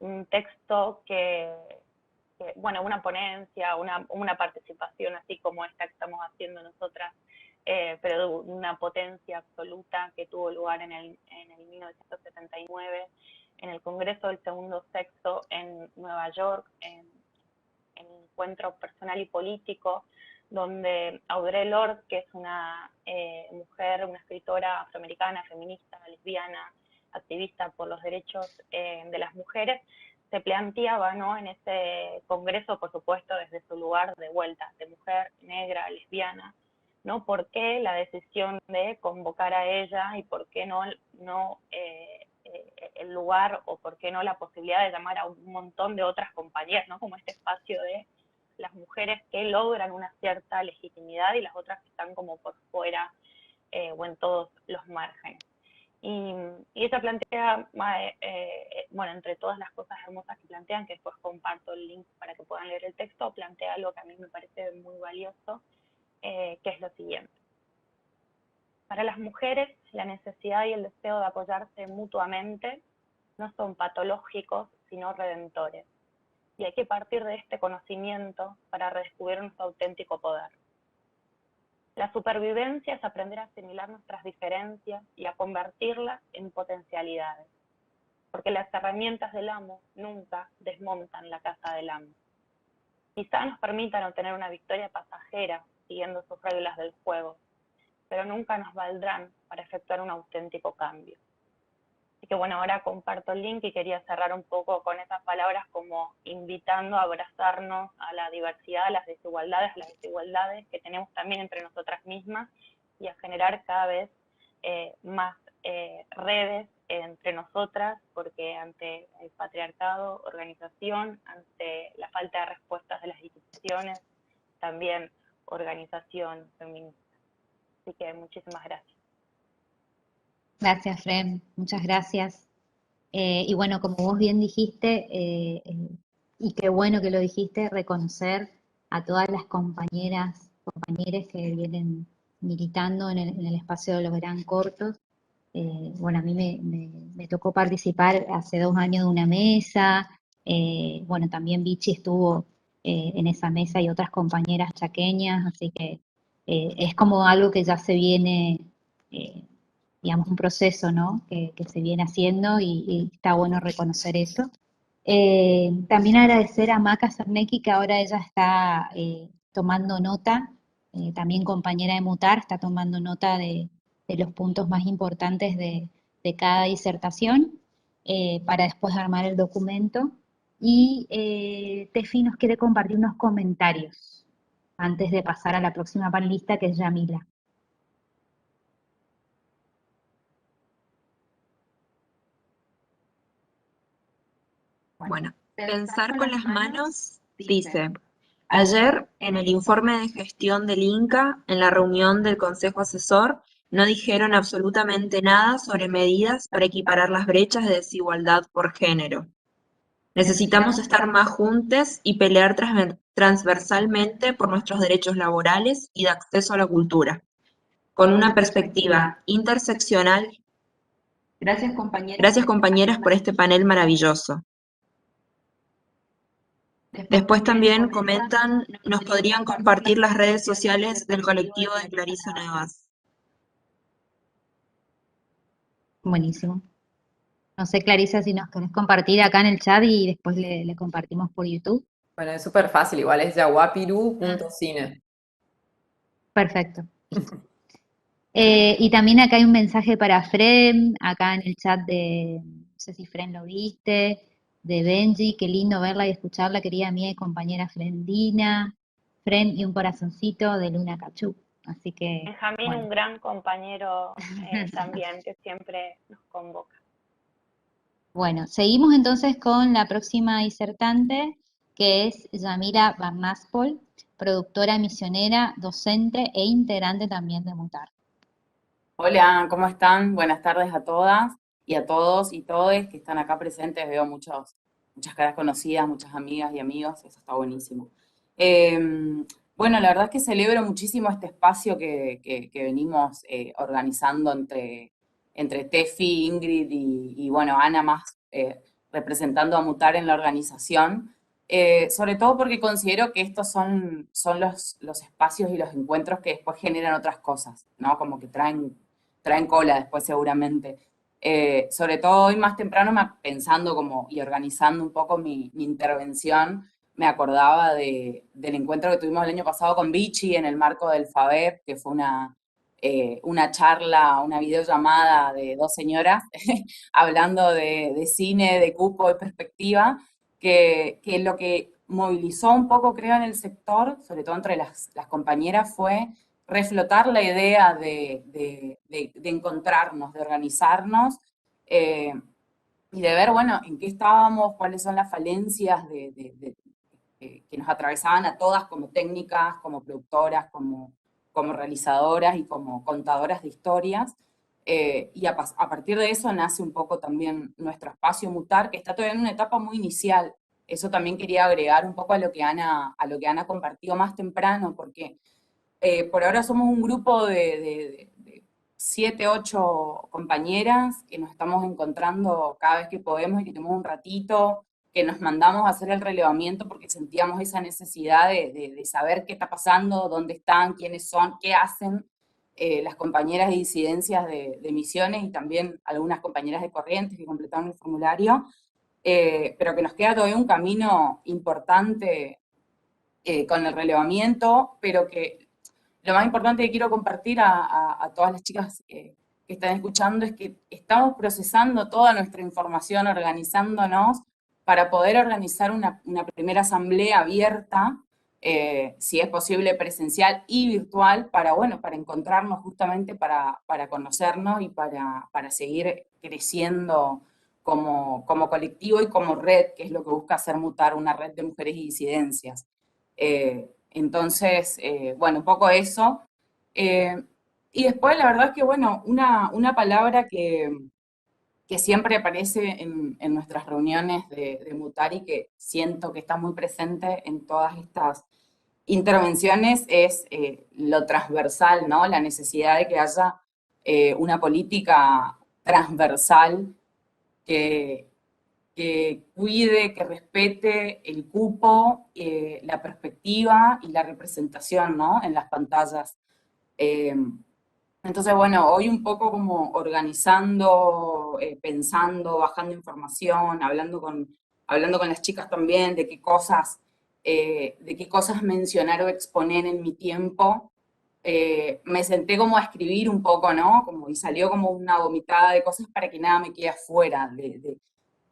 un texto bueno, una ponencia, una participación así como esta que estamos haciendo nosotras, pero de una potencia absoluta que tuvo lugar en el 1979 en el Congreso del Segundo Sexo en Nueva York, en encuentro personal y político, donde Audre Lorde, que es una mujer, una escritora afroamericana, feminista, lesbiana, activista por los derechos de las mujeres, se planteaba, ¿no?, en ese congreso, por supuesto, desde su lugar de vuelta, de mujer negra, lesbiana, ¿no? ¿Por qué la decisión de convocar a ella y por qué no el lugar o por qué no la posibilidad de llamar a un montón de otras compañeras, ¿no? Como este espacio de las mujeres que logran una cierta legitimidad y las otras que están como por fuera o en todos los márgenes. Y ella plantea, bueno, entre todas las cosas hermosas que plantean, que después comparto el link para que puedan leer el texto, plantea algo que a mí me parece muy valioso, que es lo siguiente. Para las mujeres, la necesidad y el deseo de apoyarse mutuamente no son patológicos, sino redentores. Y hay que partir de este conocimiento para redescubrir nuestro auténtico poder. La supervivencia es aprender a asimilar nuestras diferencias y a convertirlas en potencialidades, porque las herramientas del amo nunca desmontan la casa del amo. Quizá nos permitan obtener una victoria pasajera siguiendo sus reglas del juego, pero nunca nos valdrán para efectuar un auténtico cambio. Así que bueno, ahora comparto el link y quería cerrar un poco con esas palabras como invitando a abrazarnos a la diversidad, a las desigualdades que tenemos también entre nosotras mismas y a generar cada vez más redes entre nosotras, porque ante el patriarcado, organización, ante la falta de respuestas de las instituciones, también organización feminista. Así que muchísimas gracias. Gracias, Fren, muchas gracias. Y bueno, como vos bien dijiste, y qué bueno que lo dijiste, reconocer a todas las compañeras que vienen militando en el espacio de los Gran Cortos. Bueno, a mí me tocó participar hace 2 años de una mesa. Bueno, también Vichy estuvo en esa mesa y otras compañeras chaqueñas, así que es como algo que ya se viene, eh, digamos, un proceso, ¿no? Que se viene haciendo y está bueno reconocer eso. También agradecer a Maca Cernecki, que ahora ella está tomando nota, también compañera de Mutar, está tomando nota de los puntos más importantes de cada disertación para después armar el documento. Y Tefi nos quiere compartir unos comentarios antes de pasar a la próxima panelista, que es Yamila. Bueno, pensar con las manos dice, ayer en el informe de gestión del Inca, en la reunión del Consejo Asesor, no dijeron absolutamente nada sobre medidas para equiparar las brechas de desigualdad por género. Necesitamos estar más juntos y pelear transversalmente por nuestros derechos laborales y de acceso a la cultura, con una perspectiva interseccional. Gracias compañeras por este panel maravilloso. Después también comentan, nos podrían compartir las redes sociales del colectivo de Clarisa Navas. Buenísimo. No sé, Clarisa, si nos querés compartir acá en el chat y después le compartimos por YouTube. Bueno, es súper fácil, igual es yaguapiru.cine. Perfecto. Y también acá hay un mensaje para Fren, acá en el chat de, no sé si Fren lo viste, de Benji, qué lindo verla y escucharla, querida mía y compañera Frendina, Fren y un corazoncito de Luna Cachú. Así que, Benjamín, bueno. un gran compañero también que siempre nos convoca. Bueno, seguimos entonces con la próxima disertante, que es Yamila Barnaspol, productora misionera, docente e integrante también de Mutar. Hola, ¿cómo están? Buenas tardes a todas y a todos y todes que están acá presentes. Veo muchas caras conocidas, muchas amigas y amigos, eso está buenísimo. Bueno, la verdad es que celebro muchísimo este espacio que venimos organizando entre Tefi, Ingrid y bueno, Ana más representando a Mutar en la organización. Sobre todo porque considero que estos son los espacios y los encuentros que después generan otras cosas, ¿no? Como que traen cola después seguramente. Sobre todo hoy más temprano, pensando como y organizando un poco mi intervención, me acordaba del encuentro que tuvimos el año pasado con Vichy en el marco del FABEP, que fue una charla, una videollamada de dos señoras hablando de cine, de cupo, de perspectiva, que lo que movilizó un poco, creo, en el sector, sobre todo entre las compañeras, fue reflotar la idea de encontrarnos, de organizarnos y de ver, bueno, en qué estábamos, cuáles son las falencias que nos atravesaban a todas como técnicas, como productoras, como realizadoras y como contadoras de historias. Y a partir de eso nace un poco también nuestro espacio Mutar, que está todavía en una etapa muy inicial. Eso también quería agregar un poco a lo que Ana compartió más temprano, porque por ahora somos un grupo de 7, 8 compañeras que nos estamos encontrando cada vez que podemos y que tenemos un ratito, que nos mandamos a hacer el relevamiento porque sentíamos esa necesidad de saber qué está pasando, dónde están, quiénes son, qué hacen las compañeras de disidencias de Misiones y también algunas compañeras de Corrientes que completaron el formulario, pero que nos queda todavía un camino importante con el relevamiento, pero que lo más importante que quiero compartir a todas las chicas que están escuchando es que estamos procesando toda nuestra información, organizándonos para poder organizar una primera asamblea abierta, si es posible presencial y virtual, para encontrarnos justamente para conocernos y para seguir creciendo como colectivo y como red, que es lo que busca hacer Mutar, una red de mujeres y disidencias. Entonces, bueno, un poco eso. Y después, la verdad es que, bueno, una palabra que siempre aparece en nuestras reuniones de Mutar y que siento que está muy presente en todas estas intervenciones es lo transversal, ¿no? La necesidad de que haya una política transversal que, que cuide, que respete el cupo, la perspectiva y la representación, ¿no? En las pantallas. Eh, entonces, bueno, hoy un poco como organizando, pensando, bajando información, hablando con las chicas también de qué cosas mencionar o exponer en mi tiempo. Me senté como a escribir un poco, ¿no? Y salió como una vomitada de cosas para que nada me quede afuera,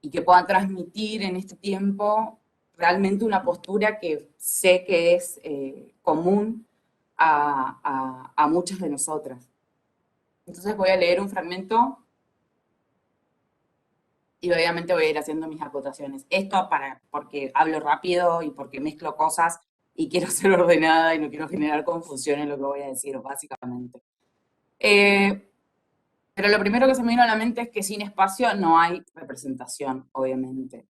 y que puedan transmitir en este tiempo realmente una postura que sé que es común a muchas de nosotras. Entonces voy a leer un fragmento y obviamente voy a ir haciendo mis acotaciones. Esto porque hablo rápido y porque mezclo cosas y quiero ser ordenada y no quiero generar confusión en lo que voy a decir, básicamente. Pero lo primero que se me vino a la mente es que sin espacio no hay representación, obviamente.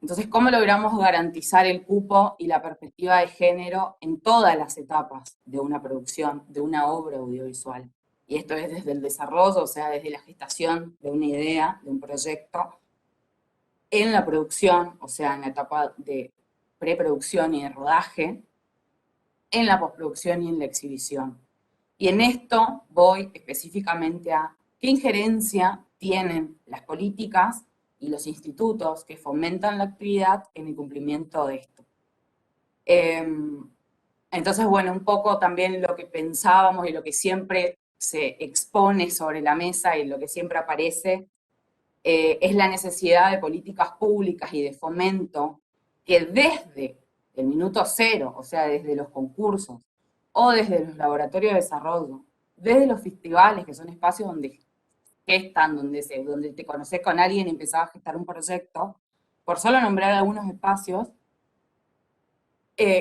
Entonces, ¿cómo logramos garantizar el cupo y la perspectiva de género en todas las etapas de una producción, de una obra audiovisual? Y esto es desde el desarrollo, o sea, desde la gestación de una idea, de un proyecto, en la producción, o sea, en la etapa de preproducción y de rodaje, en la postproducción y en la exhibición. Y en esto voy específicamente a qué injerencia tienen las políticas y los institutos que fomentan la actividad en el cumplimiento de esto. Entonces, bueno, un poco también lo que pensábamos y lo que siempre se expone sobre la mesa y lo que siempre aparece es la necesidad de políticas públicas y de fomento que desde el minuto cero, o sea, desde los concursos o desde los laboratorios de desarrollo, desde los festivales, que son espacios donde gestan, donde te conoces con alguien y empezás a gestar un proyecto, por solo nombrar algunos espacios,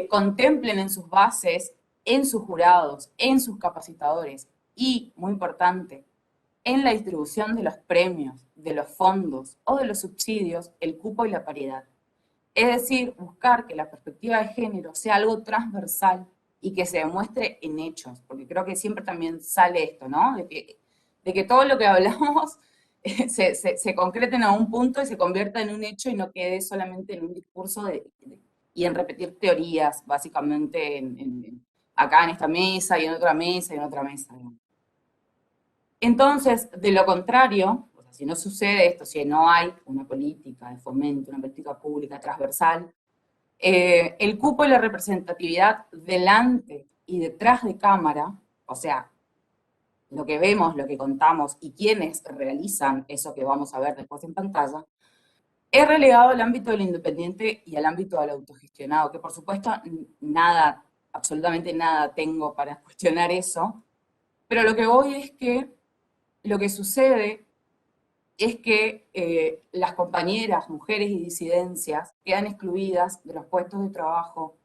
contemplen en sus bases, en sus jurados, en sus capacitadores y, muy importante, en la distribución de los premios, de los fondos o de los subsidios, el cupo y la paridad. Es decir, buscar que la perspectiva de género sea algo transversal y que se demuestre en hechos, porque creo que siempre también sale esto, ¿no? De que todo lo que hablamos se concrete en algún punto y se convierta en un hecho y no quede solamente en un discurso y en repetir teorías, básicamente acá en esta mesa y en otra mesa y en otra mesa. ¿No? Entonces, de lo contrario, o sea, si no sucede esto, si no hay una política de fomento, una política pública transversal, el cupo y la representatividad delante y detrás de cámara, o sea, lo que vemos, lo que contamos y quienes realizan eso que vamos a ver después en pantalla, es relegado al ámbito del independiente y al ámbito del autogestionado, que por supuesto nada, absolutamente nada tengo para cuestionar eso, pero lo que voy es que lo que sucede es que las compañeras, mujeres y disidencias quedan excluidas de los puestos de trabajo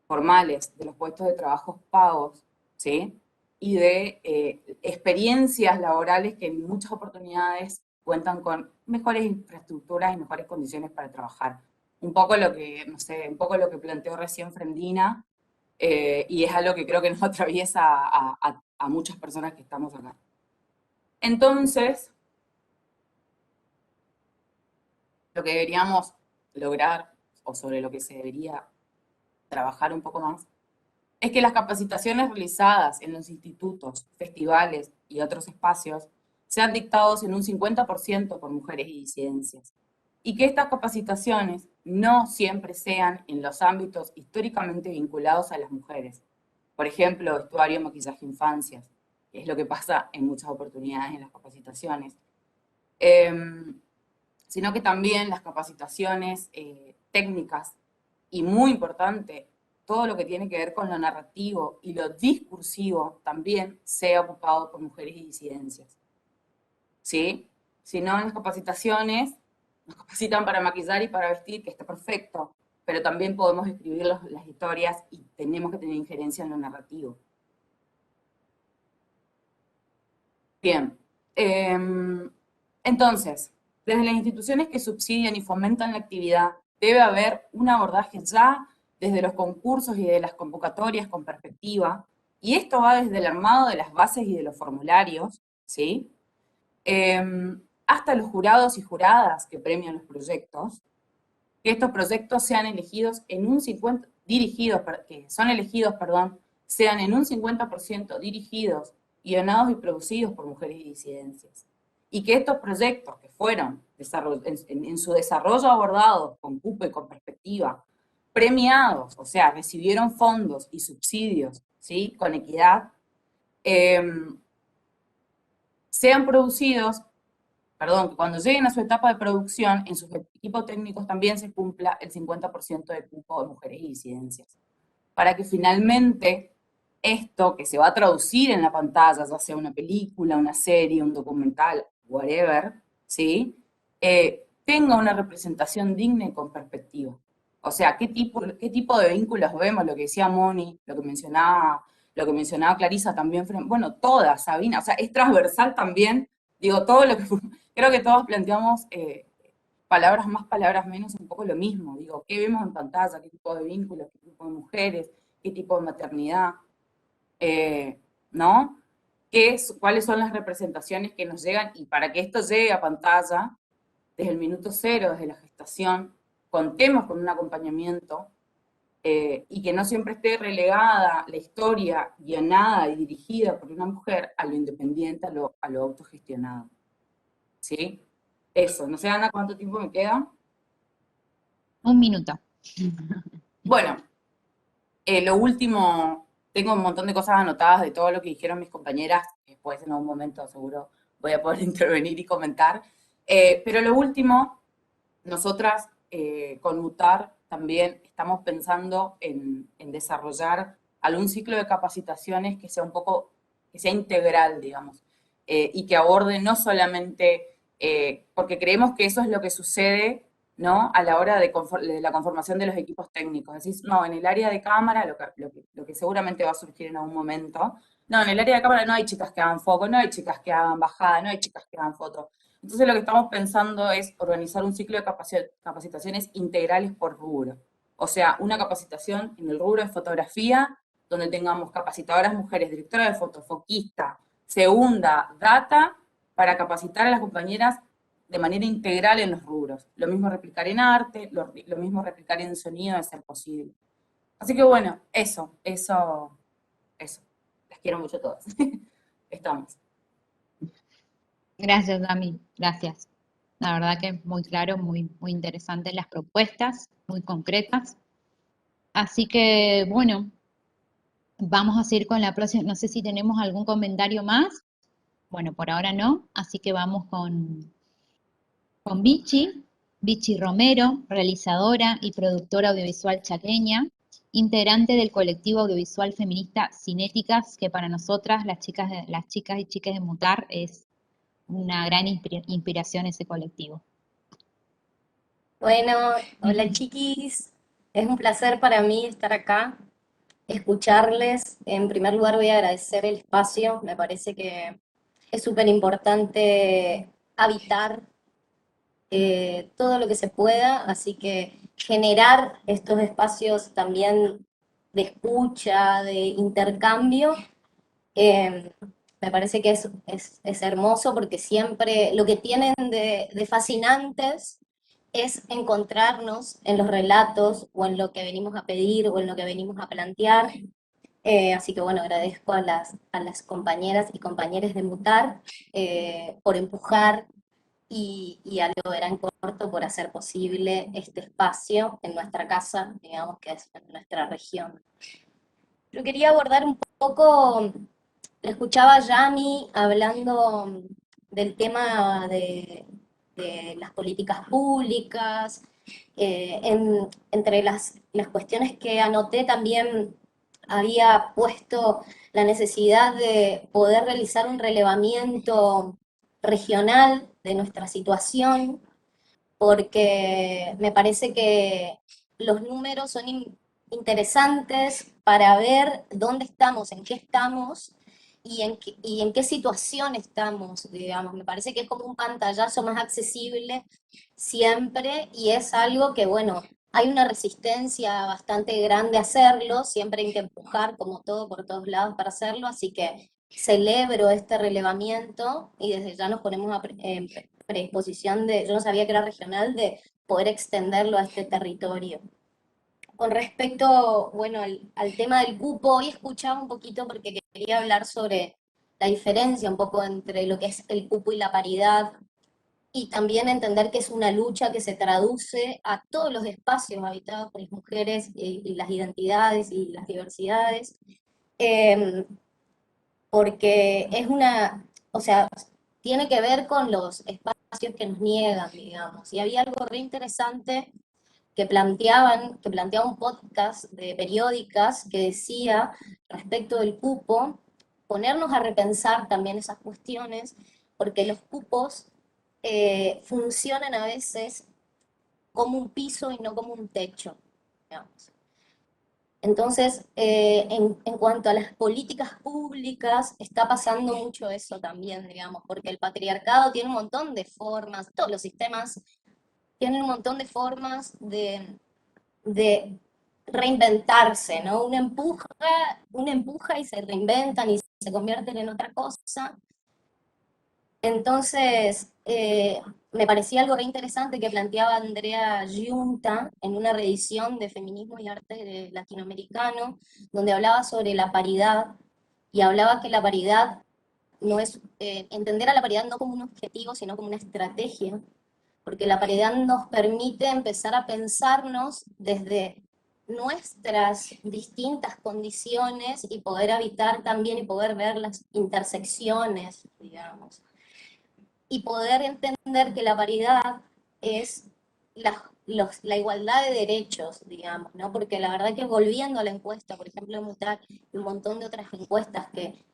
formales, de los puestos de trabajo pagos, ¿sí? Y de experiencias laborales que en muchas oportunidades cuentan con mejores infraestructuras y mejores condiciones para trabajar. Un poco lo que, no sé, un poco lo que planteó recién Frendina, y es algo que creo que nos atraviesa a muchas personas que estamos acá. Entonces, lo que deberíamos lograr, o sobre lo que se debería trabajar un poco más, es que las capacitaciones realizadas en los institutos, festivales y otros espacios sean dictados en un 50% por mujeres y disidencias. Y que estas capacitaciones no siempre sean en los ámbitos históricamente vinculados a las mujeres. Por ejemplo, vestuario, maquillaje, infancias, que es lo que pasa en muchas oportunidades en las capacitaciones. Sino que también las capacitaciones técnicas y muy importante, todo lo que tiene que ver con lo narrativo y lo discursivo también sea ocupado por mujeres y disidencias. ¿Sí? Si no, en las capacitaciones nos capacitan para maquillar y para vestir, que está perfecto, pero también podemos escribir las historias y tenemos que tener injerencia en lo narrativo. Bien. Entonces, desde las instituciones que subsidian y fomentan la actividad, debe haber un abordaje ya desde los concursos y de las convocatorias con perspectiva, y esto va desde el armado de las bases y de los formularios, ¿sí? Hasta los jurados y juradas que premian los proyectos, que estos proyectos sean elegidos en un 50%, que son elegidos, perdón, sean en un 50% dirigidos, guionados y producidos por mujeres y disidencias. Y que estos proyectos que fueron en su desarrollo abordados con cupo y con perspectiva, premiados, o sea, recibieron fondos y subsidios, ¿sí? Con equidad, sean producidos, perdón, que cuando lleguen a su etapa de producción, en sus equipos técnicos también se cumpla el 50% de cupo de mujeres y disidencias. Para que finalmente esto que se va a traducir en la pantalla, ya sea una película, una serie, un documental, whatever, ¿sí? Tenga una representación digna y con perspectiva. O sea, ¿qué tipo de vínculos vemos? Lo que decía Moni, lo que mencionaba Clarisa también, bueno, todas, Sabina, o sea, es transversal también, digo, todo lo que, creo que todos planteamos palabras más, palabras menos, un poco lo mismo, digo, ¿qué vemos en pantalla? ¿Qué tipo de vínculos? ¿Qué tipo de mujeres? ¿Qué tipo de maternidad? ¿No? ¿Cuáles son las representaciones que nos llegan? Y para que esto llegue a pantalla, desde el minuto cero, desde la gestación, contemos con un acompañamiento y que no siempre esté relegada la historia, guionada y dirigida por una mujer a lo independiente, a lo autogestionado. ¿Sí? Eso, no sé, Ana, ¿cuánto tiempo me queda? 1 minuto. Bueno, Lo último, tengo un montón de cosas anotadas de todo lo que dijeron mis compañeras, después en algún momento seguro voy a poder intervenir y comentar. Pero lo último, nosotras con Mutar también estamos pensando en desarrollar algún ciclo de capacitaciones que sea un poco, que sea integral, digamos, y que aborde no solamente, porque creemos que eso es lo que sucede, ¿no? A la hora de la conformación de los equipos técnicos. Decís, no, en el área de cámara, lo que seguramente va a surgir en algún momento, no, en el área de cámara no hay chicas que hagan foco, no hay chicas que hagan bajada, no hay chicas que hagan foto. Entonces lo que estamos pensando es organizar un ciclo de capacitaciones integrales por rubro. O sea, una capacitación en el rubro de fotografía, donde tengamos capacitadoras mujeres, directoras de foto, foquista, segunda, data, para capacitar a las compañeras de manera integral en los rubros. Lo mismo replicar en arte, lo mismo replicar en sonido de ser posible. Así que bueno, eso. Las quiero mucho a todas. Estamos. Gracias, Dami, gracias. La verdad que muy claro, muy interesantes las propuestas, muy concretas. Así que, bueno, vamos a seguir con la próxima. No sé si tenemos algún comentario más. Bueno, por ahora no, así que vamos con Vichy Romero, realizadora y productora audiovisual chaqueña, integrante del colectivo audiovisual feminista Cinéticas, que para nosotras, las chicas y chicas de Mutar, es una gran inspiración ese colectivo. Bueno, hola chiquis, es un placer para mí estar acá, escucharles. En primer lugar voy a agradecer el espacio, me parece que es súper importante habitar todo lo que se pueda, así que generar estos espacios también de escucha, de intercambio, eh, me parece que es hermoso porque siempre lo que tienen de fascinantes es encontrarnos en los relatos o en lo que venimos a pedir o en lo que venimos a plantear. Así que bueno, agradezco a las compañeras y compañeros de Mutar por empujar y a Lo Verán Corto por hacer posible este espacio en nuestra casa, digamos que es en nuestra región. Yo quería abordar un poco, escuchaba a Yami hablando del tema de las políticas públicas, entre las cuestiones que anoté también había puesto la necesidad de poder realizar un relevamiento regional de nuestra situación, porque me parece que los números son interesantes para ver dónde estamos, en qué estamos y en qué situación estamos, digamos. Me parece que es como un pantallazo más accesible siempre y es algo que, bueno, hay una resistencia bastante grande a hacerlo, siempre hay que empujar como todo por todos lados para hacerlo, así que celebro este relevamiento y desde ya nos ponemos en predisposición de, yo no sabía que era regional, de poder extenderlo a este territorio. Con respecto, bueno, al tema del cupo, hoy escuchaba un poquito porque quería hablar sobre la diferencia un poco entre lo que es el cupo y la paridad, y también entender que es una lucha que se traduce a todos los espacios habitados por las mujeres y las identidades y las diversidades, porque es una, o sea, tiene que ver con los espacios que nos niegan, digamos. Y había algo re interesante que planteaba un podcast de periódicas que decía respecto del cupo, ponernos a repensar también esas cuestiones, porque los cupos funcionan a veces como un piso y no como un techo, digamos. Entonces, en cuanto a las políticas públicas, está pasando mucho eso también, digamos, porque el patriarcado tiene un montón de formas, todos los sistemas tienen un montón de formas de reinventarse, ¿no? Una empuja y se reinventan y se convierten en otra cosa. Entonces, me parecía algo re interesante que planteaba Andrea Giunta en una reedición de Feminismo y Arte Latinoamericano, donde hablaba sobre la paridad y hablaba que la paridad no es, entender a la paridad no como un objetivo, sino como una estrategia, porque la paridad nos permite empezar a pensarnos desde nuestras distintas condiciones y poder habitar también y poder ver las intersecciones, digamos, y poder entender que la paridad es la igualdad de derechos, digamos, ¿no? Porque la verdad que volviendo a la encuesta, por ejemplo, Mutar y un montón de otras encuestas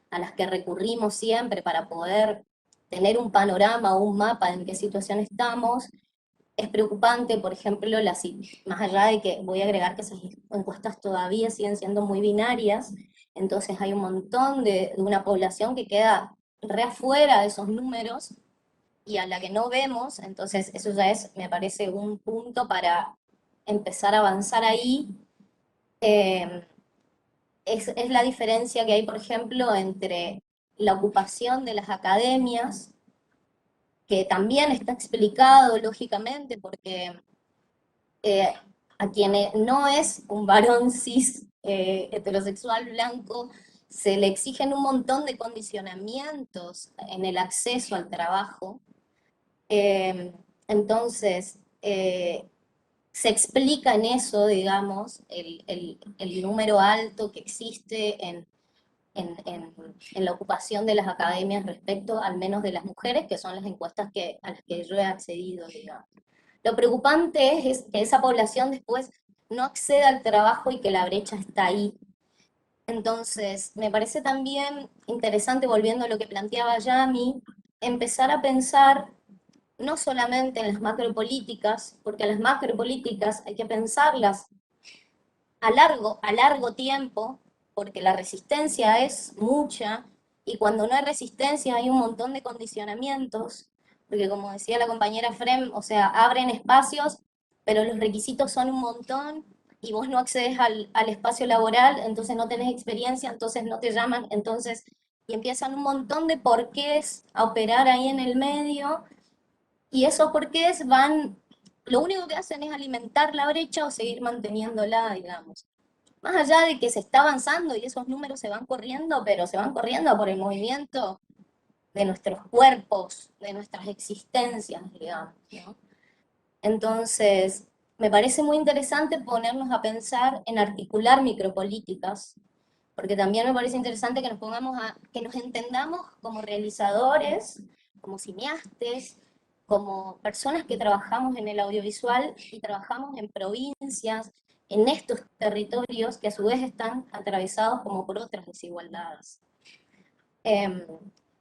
a las que recurrimos siempre para poder tener un panorama o un mapa en qué situación estamos, es preocupante, por ejemplo, más allá de que voy a agregar que esas encuestas todavía siguen siendo muy binarias, entonces hay un montón de una población que queda re afuera de esos números y a la que no vemos, entonces eso ya es, me parece, un punto para empezar a avanzar ahí. Es la diferencia que hay, por ejemplo, entre la ocupación de las academias, que también está explicado lógicamente, porque a quien no es un varón cis heterosexual blanco, se le exigen un montón de condicionamientos en el acceso al trabajo. Entonces, se explica en eso, digamos, el número alto que existe en la ocupación de las academias respecto al menos de las mujeres, que son las encuestas a las que yo he accedido, digamos. Lo preocupante es que esa población después no acceda al trabajo y que la brecha está ahí. Entonces, me parece también interesante, volviendo a lo que planteaba Yami, empezar a pensar no solamente en las macropolíticas, porque las macropolíticas hay que pensarlas a largo tiempo, porque la resistencia es mucha, y cuando no hay resistencia hay un montón de condicionamientos, porque como decía la compañera Frem, o sea, abren espacios, pero los requisitos son un montón, y vos no accedes al espacio laboral, entonces no tenés experiencia, entonces no te llaman, entonces, y empiezan un montón de porqués a operar ahí en el medio, y esos porqués lo único que hacen es alimentar la brecha o seguir manteniéndola, digamos. Más allá de que se está avanzando y esos números se van corriendo, pero se van corriendo por el movimiento de nuestros cuerpos, de nuestras existencias, digamos, ¿no? Entonces, me parece muy interesante ponernos a pensar en articular micropolíticas, porque también me parece interesante que que nos entendamos como realizadores, como cineastas, como personas que trabajamos en el audiovisual y trabajamos en provincias, en estos territorios que a su vez están atravesados como por otras desigualdades, eh,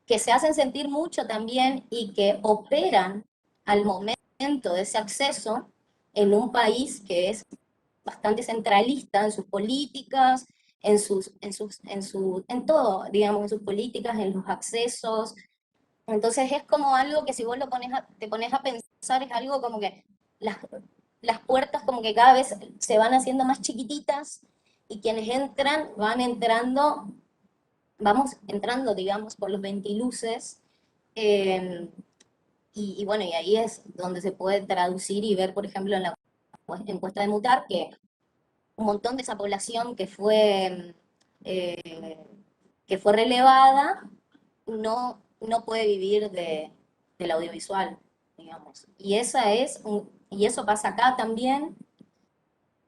que se hacen sentir mucho también y que operan al momento de ese acceso en un país que es bastante centralista en sus políticas, en todo, digamos, en sus políticas, en los accesos. Entonces es como algo que si vos te pones a pensar, es algo como que las, las puertas como que cada vez se van haciendo más chiquititas y quienes entran vamos entrando, digamos, por los ventiluces. eh, y bueno, y ahí es donde se puede traducir y ver, por ejemplo, en la encuesta de Mutar, que un montón de esa población eh, que fue relevada no puede vivir del audiovisual, digamos. Y eso pasa acá también,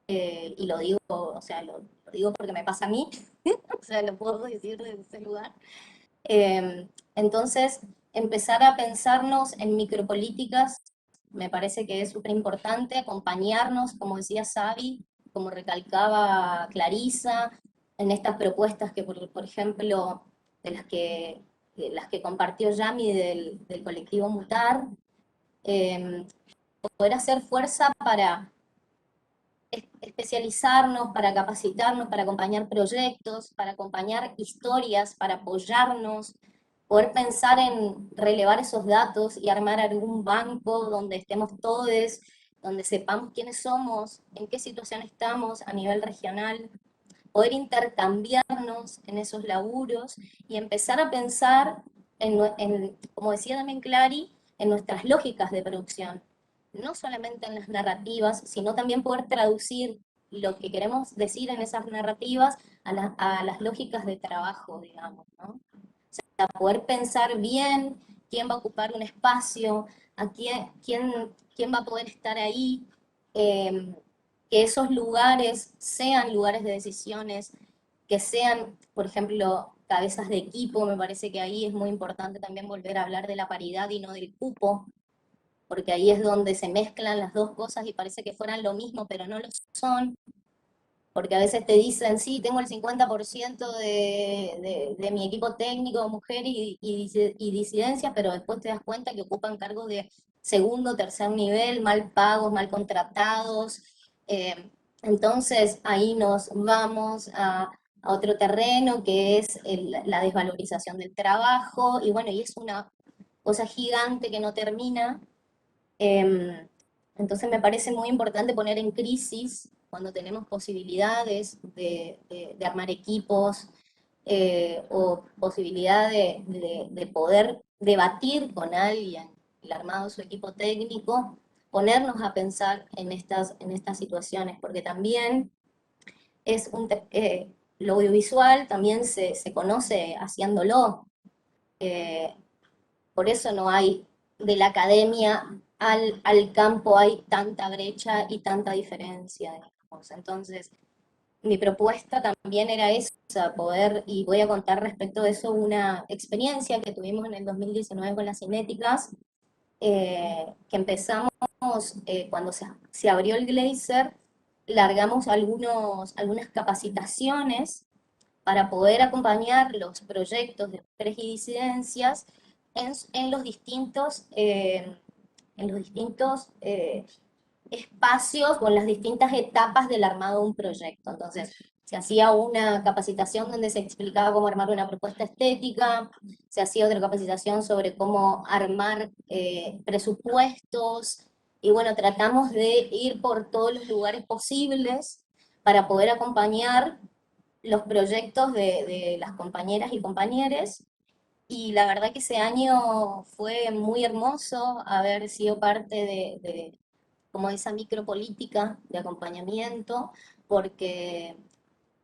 y lo digo, o sea, lo digo porque me pasa a mí, o sea, lo puedo decir desde ese lugar. Entonces, empezar a pensarnos en micropolíticas me parece que es súper importante, acompañarnos, como decía Sabi, como recalcaba Clarisa, en estas propuestas que, por ejemplo, de las que compartió Yami del colectivo Mutar, eh, poder hacer fuerza para especializarnos, para capacitarnos, para acompañar proyectos, para acompañar historias, para apoyarnos, poder pensar en relevar esos datos y armar algún banco donde estemos todos, donde sepamos quiénes somos, en qué situación estamos a nivel regional, poder intercambiarnos en esos laburos y empezar a pensar, como decía también Clary, en nuestras lógicas de producción, no solamente en las narrativas, sino también poder traducir lo que queremos decir en esas narrativas a las lógicas de trabajo, digamos, ¿no? O sea, poder pensar bien quién va a ocupar un espacio, quién va a poder estar ahí, que esos lugares sean lugares de decisiones, que sean, por ejemplo, cabezas de equipo. Me parece que ahí es muy importante también volver a hablar de la paridad y no del cupo, porque ahí es donde se mezclan las dos cosas y parece que fueran lo mismo, pero no lo son, porque a veces te dicen, sí, tengo el 50% de mi equipo técnico, mujer y disidencias, pero después te das cuenta que ocupan cargos de segundo, tercer nivel, mal pagos, mal contratados. eh, entonces ahí nos vamos a otro terreno que es la desvalorización del trabajo, y bueno, y es una cosa gigante que no termina. Em, entonces me parece muy importante poner en crisis cuando tenemos posibilidades de armar equipos, o posibilidad de poder debatir con alguien el armado de su equipo técnico, ponernos a pensar en estas situaciones, porque también es lo audiovisual también se conoce haciéndolo. Eh, por eso no hay, de la academia al campo hay tanta brecha y tanta diferencia, digamos. Entonces, mi propuesta también era esa, poder, y voy a contar respecto de eso una experiencia que tuvimos en el 2019 con las cinéticas, que empezamos cuando se abrió el Glazer, largamos algunas capacitaciones para poder acompañar los proyectos de mujeres y disidencias en los distintos espacios o en las distintas etapas del armado de un proyecto. Entonces, se hacía una capacitación donde se explicaba cómo armar una propuesta estética, se hacía otra capacitación sobre cómo armar presupuestos, y bueno, tratamos de ir por todos los lugares posibles para poder acompañar los proyectos de las compañeras y compañeros. Y la verdad que ese año fue muy hermoso haber sido parte de como esa micropolítica de acompañamiento, porque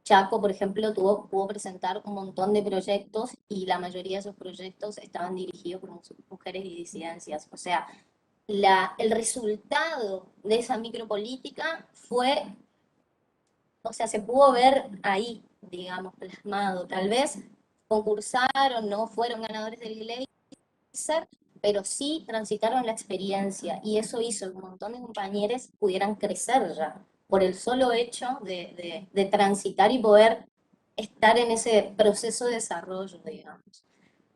Chaco, por ejemplo, pudo presentar un montón de proyectos y la mayoría de esos proyectos estaban dirigidos por mujeres y disidencias. O sea, el resultado de esa micropolítica fue, o sea, se pudo ver ahí, digamos, plasmado. Tal vez concursaron, no fueron ganadores del Glazer, pero sí transitaron la experiencia, y eso hizo que un montón de compañeros pudieran crecer ya, por el solo hecho de transitar y poder estar en ese proceso de desarrollo, digamos.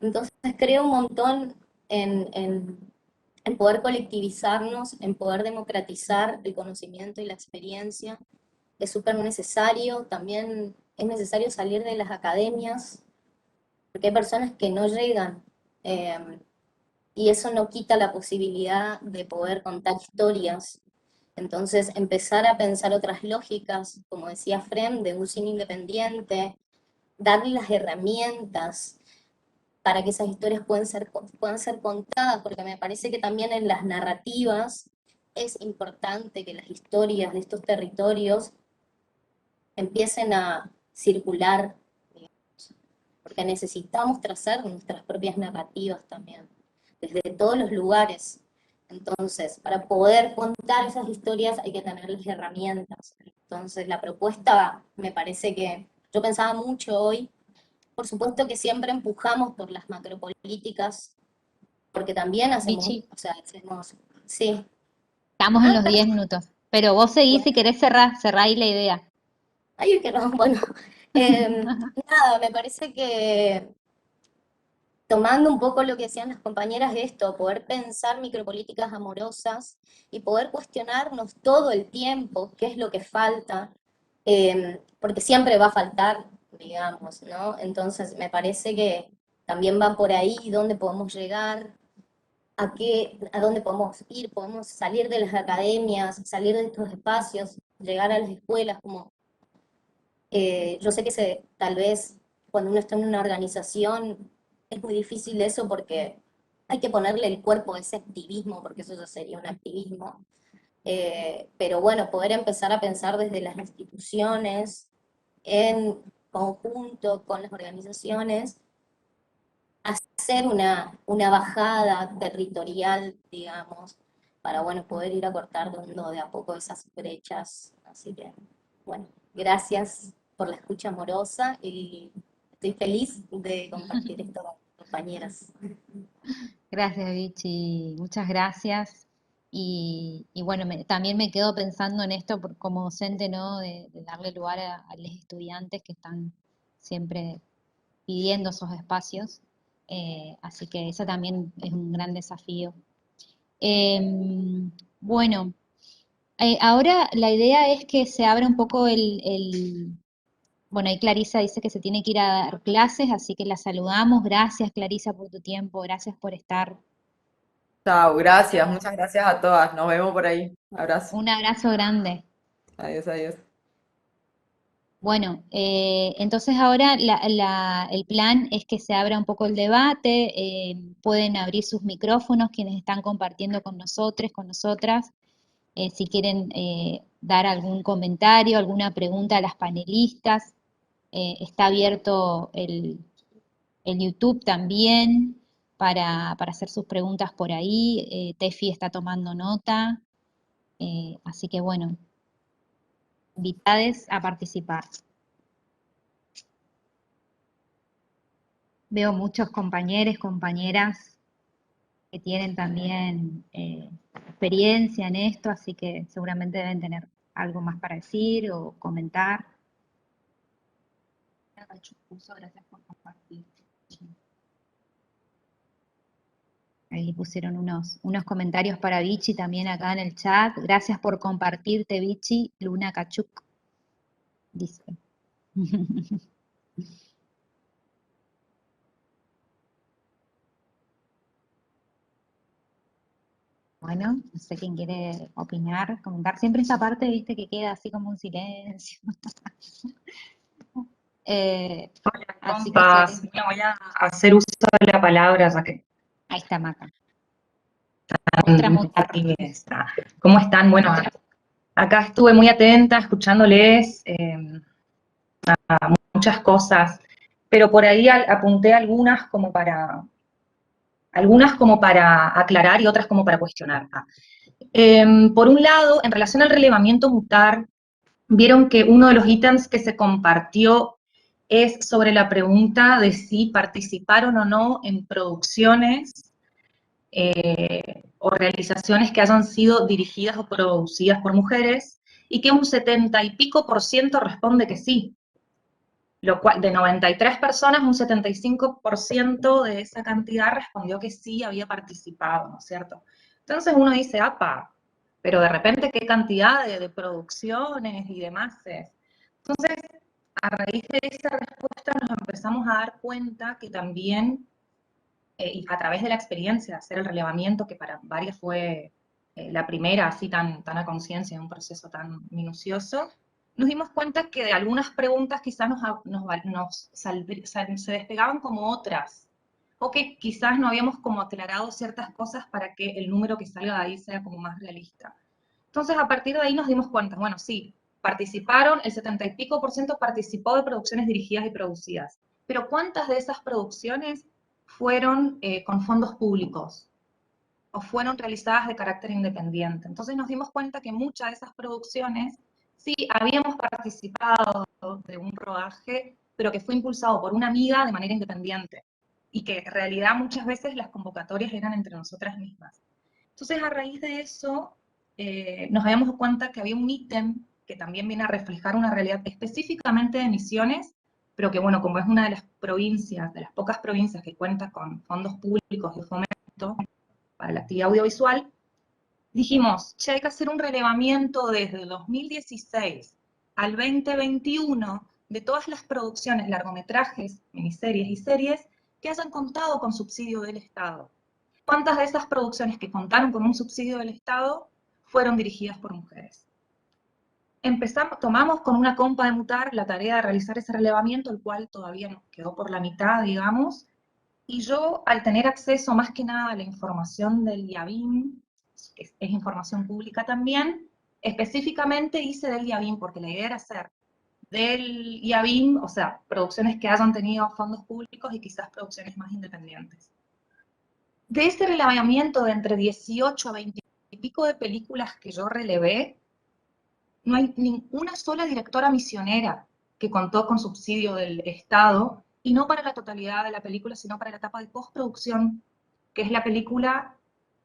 Entonces creo un montón en poder colectivizarnos, en poder democratizar el conocimiento y la experiencia. Es súper necesario, también es necesario salir de las academias, porque hay personas que no llegan, y eso no quita la posibilidad de poder contar historias. Entonces, empezar a pensar otras lógicas, como decía Frem, de un cine independiente, darle las herramientas para que esas historias puedan ser contadas, porque me parece que también en las narrativas es importante que las historias de estos territorios empiecen a circular, digamos, porque necesitamos trazar nuestras propias narrativas también, desde todos los lugares. Entonces, para poder contar esas historias hay que tener las herramientas. Entonces, la propuesta me parece que yo pensaba mucho hoy. Por supuesto que siempre empujamos por las macropolíticas, porque también hacemos, Vichy, o sea, hacemos, sí. estamos en Ah, los 10 minutos, pero vos seguís bueno, si querés cerrar ahí la idea. ay, que no, bueno. Nada, me parece que tomando un poco lo que decían las compañeras de esto, poder pensar micropolíticas amorosas y poder cuestionarnos todo el tiempo qué es lo que falta, porque siempre va a faltar, digamos, ¿no? Entonces me parece que también va por ahí dónde podemos llegar, a dónde podemos salir de las academias, salir de estos espacios, llegar a las escuelas, como yo sé que tal vez cuando uno está en una organización es muy difícil eso, porque hay que ponerle el cuerpo a ese activismo, porque eso ya sería un activismo. Pero bueno, poder empezar a pensar desde las instituciones, en conjunto con las organizaciones, hacer una bajada territorial, digamos, para bueno, poder ir acortando de a poco esas brechas, ¿no? Así que, bueno, gracias por la escucha amorosa y estoy feliz de compartir esto con mis compañeras. Gracias, Vichy, muchas gracias. Y bueno, también me quedo pensando en esto como docente, ¿no? De darle lugar a los estudiantes que están siempre pidiendo esos espacios. Así que eso también es un gran desafío. Bueno, ahora la idea es que se abra un poco bueno, ahí Clarisa dice que se tiene que ir a dar clases, así que la saludamos. Gracias, Clarisa, por tu tiempo, gracias por estar. Chao, gracias, muchas gracias a todas. Nos vemos por ahí. Abrazo. Un abrazo grande. Adiós, adiós. Bueno, entonces ahora el plan es que se abra un poco el debate, pueden abrir sus micrófonos quienes están compartiendo con nosotros, con nosotras, si quieren dar algún comentario, alguna pregunta a las panelistas. Está abierto el YouTube también para hacer sus preguntas por ahí. Tefi está tomando nota, así que bueno, invitades a participar. Veo muchos compañeros, compañeras que tienen también experiencia en esto, así que seguramente deben tener algo más para decir o comentar. Gracias por compartir. Ahí pusieron unos comentarios para Vichy también acá en el chat. Gracias por compartirte, Vichy. Luna Cachuk, dice. Bueno, no sé quién quiere opinar, comentar. Siempre esa parte, viste, que queda así como un silencio. Así que Compas, bueno, voy a hacer uso de la palabra, ya que ahí está Maca. mucha timideza. ¿Cómo están? Bueno, acá estuve muy atenta, escuchándoles a muchas cosas, pero por ahí apunté algunas como para aclarar y otras como para cuestionar. Por un lado, en relación al relevamiento mutar, vieron que uno de los ítems que se compartió es sobre la pregunta de si participaron o no en producciones o realizaciones que hayan sido dirigidas o producidas por mujeres, y que un 70 y pico por ciento responde que sí. Lo cual, de 93 personas, un 75% de esa cantidad respondió que sí había participado, ¿no es cierto? Entonces uno dice, apa, pero de repente qué cantidad de producciones y demás es. Entonces, a raíz de esa respuesta nos empezamos a dar cuenta que también, y a través de la experiencia, hacer el relevamiento, que para varias fue la primera así tan a conciencia, un proceso tan minucioso, nos dimos cuenta que de algunas preguntas quizás se despegaban como otras, o que quizás no habíamos como aclarado ciertas cosas para que el número que salga de ahí sea como más realista. Entonces, a partir de ahí nos dimos cuenta, bueno, sí, participaron, el 70 y pico por ciento participó de producciones dirigidas y producidas, pero ¿cuántas de esas producciones fueron con fondos públicos o fueron realizadas de carácter independiente? Entonces nos dimos cuenta que muchas de esas producciones sí habíamos participado de un rodaje, pero que fue impulsado por una amiga de manera independiente, y que en realidad muchas veces las convocatorias eran entre nosotras mismas. Entonces, a raíz de eso, nos habíamos dado cuenta que había un ítem que también viene a reflejar una realidad específicamente de Misiones, pero que, bueno, como es una de las provincias, de las pocas provincias que cuenta con fondos públicos de fomento para la actividad audiovisual, dijimos, che, hay que hacer un relevamiento desde 2016 al 2021 de todas las producciones, largometrajes, miniseries y series que hayan contado con subsidio del Estado. ¿Cuántas de esas producciones que contaron con un subsidio del Estado fueron dirigidas por mujeres? Tomamos con una compa de Mutar la tarea de realizar ese relevamiento, el cual todavía nos quedó por la mitad, digamos, y yo, al tener acceso más que nada a la información del IABIM, que es información pública también, específicamente hice del IABIM, porque la idea era hacer del IABIM, o sea, producciones que hayan tenido fondos públicos y quizás producciones más independientes. De ese relevamiento de entre 18 a 20 y pico de películas que yo relevé, no hay ninguna sola directora misionera que contó con subsidio del Estado, y no para la totalidad de la película, sino para la etapa de postproducción, que es la película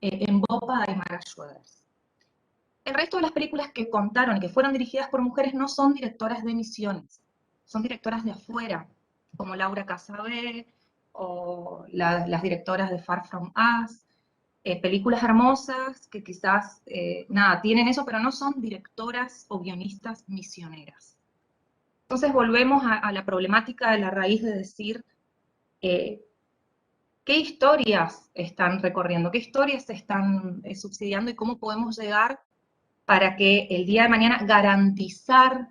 En Bopa de Aymara Schroeders. El resto de las películas que contaron y que fueron dirigidas por mujeres no son directoras de misiones, son directoras de afuera, como Laura Casabé o las directoras de Far From Us, películas hermosas que quizás, nada, tienen eso, pero no son directoras o guionistas misioneras. Entonces volvemos a la problemática de la raíz de decir, ¿qué historias están recorriendo? ¿Qué historias se están subsidiando? ¿Y cómo podemos llegar para que el día de mañana garantizar,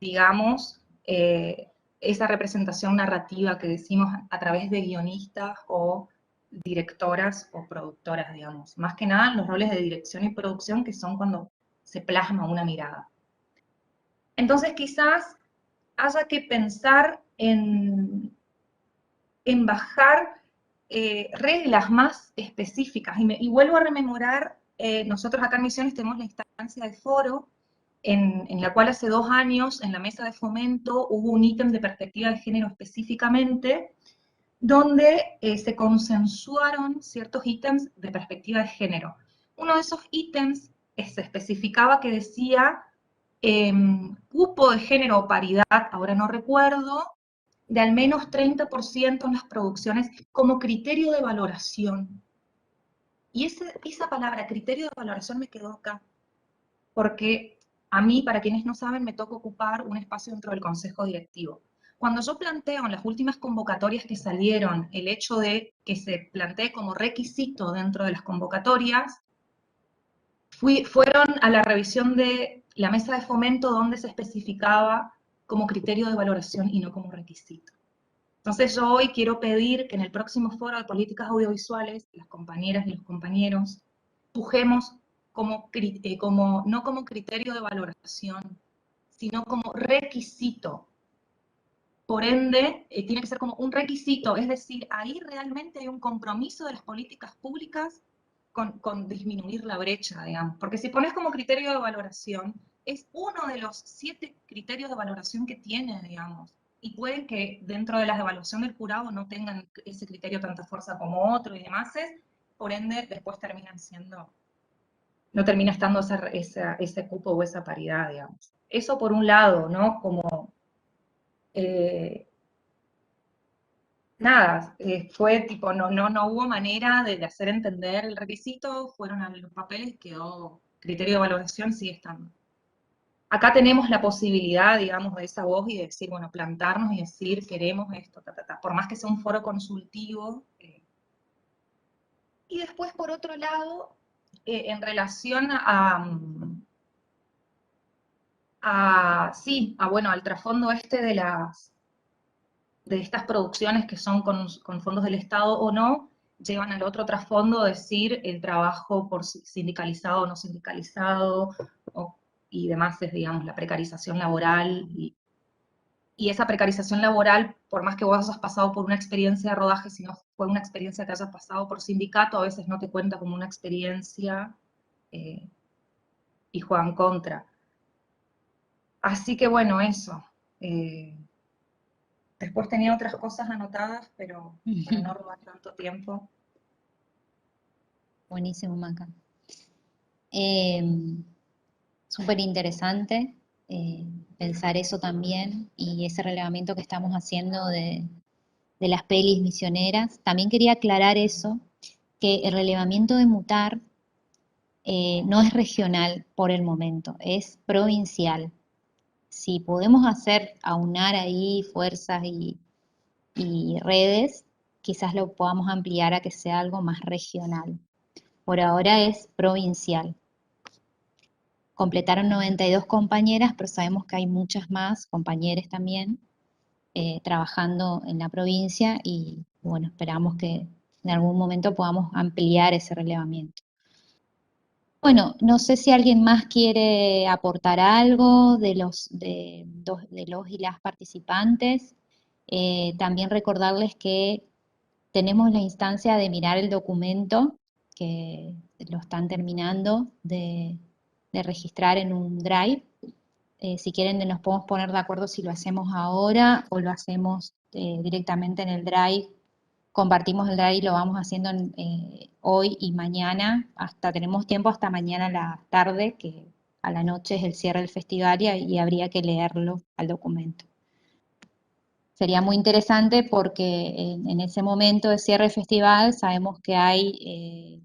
digamos, esa representación narrativa que decimos a través de guionistas o directoras o productoras, digamos? Más que nada los roles de dirección y producción, que son cuando se plasma una mirada. Entonces quizás haya que pensar en bajar reglas más específicas. Y vuelvo a rememorar, nosotros acá en Misiones tenemos la instancia de foro, en la cual hace 2 años, en la mesa de fomento, hubo un ítem de perspectiva de género específicamente, donde se consensuaron ciertos ítems de perspectiva de género. Uno de esos ítems se especificaba que decía cupo de género o paridad, ahora no recuerdo, de al menos 30% en las producciones como criterio de valoración. Y esa palabra, criterio de valoración, me quedó acá, porque a mí, para quienes no saben, me toca ocupar un espacio dentro del consejo directivo. Cuando yo planteo en las últimas convocatorias que salieron el hecho de que se plantee como requisito dentro de las convocatorias, fueron a la revisión de la mesa de fomento donde se especificaba como criterio de valoración y no como requisito. Entonces yo hoy quiero pedir que en el próximo foro de políticas audiovisuales, las compañeras y los compañeros, pujemos no como criterio de valoración, sino como requisito. Por ende, tiene que ser como un requisito, es decir, ahí realmente hay un compromiso de las políticas públicas con disminuir la brecha, digamos. Porque si pones como criterio de valoración, es uno de los 7 criterios de valoración que tiene, digamos. Y pueden que dentro de las evaluaciones del jurado no tengan ese criterio tanta fuerza como otro y demás, por ende después no termina estando ese cupo o esa paridad, digamos. Eso por un lado, ¿no? Como, nada, fue tipo, no hubo manera de hacer entender el requisito, fueron a los papeles, quedó criterio de valoración, sigue estando. Acá tenemos la posibilidad, digamos, de esa voz y de decir, bueno, plantarnos y decir, queremos esto, por más que sea un foro consultivo. Y después, por otro lado, en relación bueno, al trasfondo de estas producciones que son con fondos del Estado o no, llevan al otro trasfondo decir el trabajo por sindicalizado o no sindicalizado, y demás, es, digamos, la precarización laboral, y esa precarización laboral, por más que vos hayas pasado por una experiencia de rodaje, si no fue una experiencia que hayas pasado por sindicato, a veces no te cuenta como una experiencia y juegan contra. Así que bueno, eso. Después tenía otras cosas anotadas, pero para no robar tanto tiempo. Buenísimo, Maca. Súper interesante pensar eso también y ese relevamiento que estamos haciendo de las pelis misioneras. También quería aclarar eso, que el relevamiento de Mutar no es regional por el momento, es provincial. Si podemos aunar ahí fuerzas y redes, quizás lo podamos ampliar a que sea algo más regional. Por ahora es provincial. Completaron 92 compañeras, pero sabemos que hay muchas más, compañeros también, trabajando en la provincia y bueno, esperamos que en algún momento podamos ampliar ese relevamiento. Bueno, no sé si alguien más quiere aportar algo de los y las participantes. También recordarles que tenemos la instancia de mirar el documento, que lo están terminando, de registrar en un Drive. Si quieren nos podemos poner de acuerdo si lo hacemos ahora o lo hacemos directamente en el Drive. Compartimos el Drive y lo vamos haciendo hoy y mañana. Tenemos tiempo hasta mañana a la tarde, que a la noche es el cierre del festival y habría que leerlo al documento. Sería muy interesante porque en ese momento de cierre del festival sabemos que hay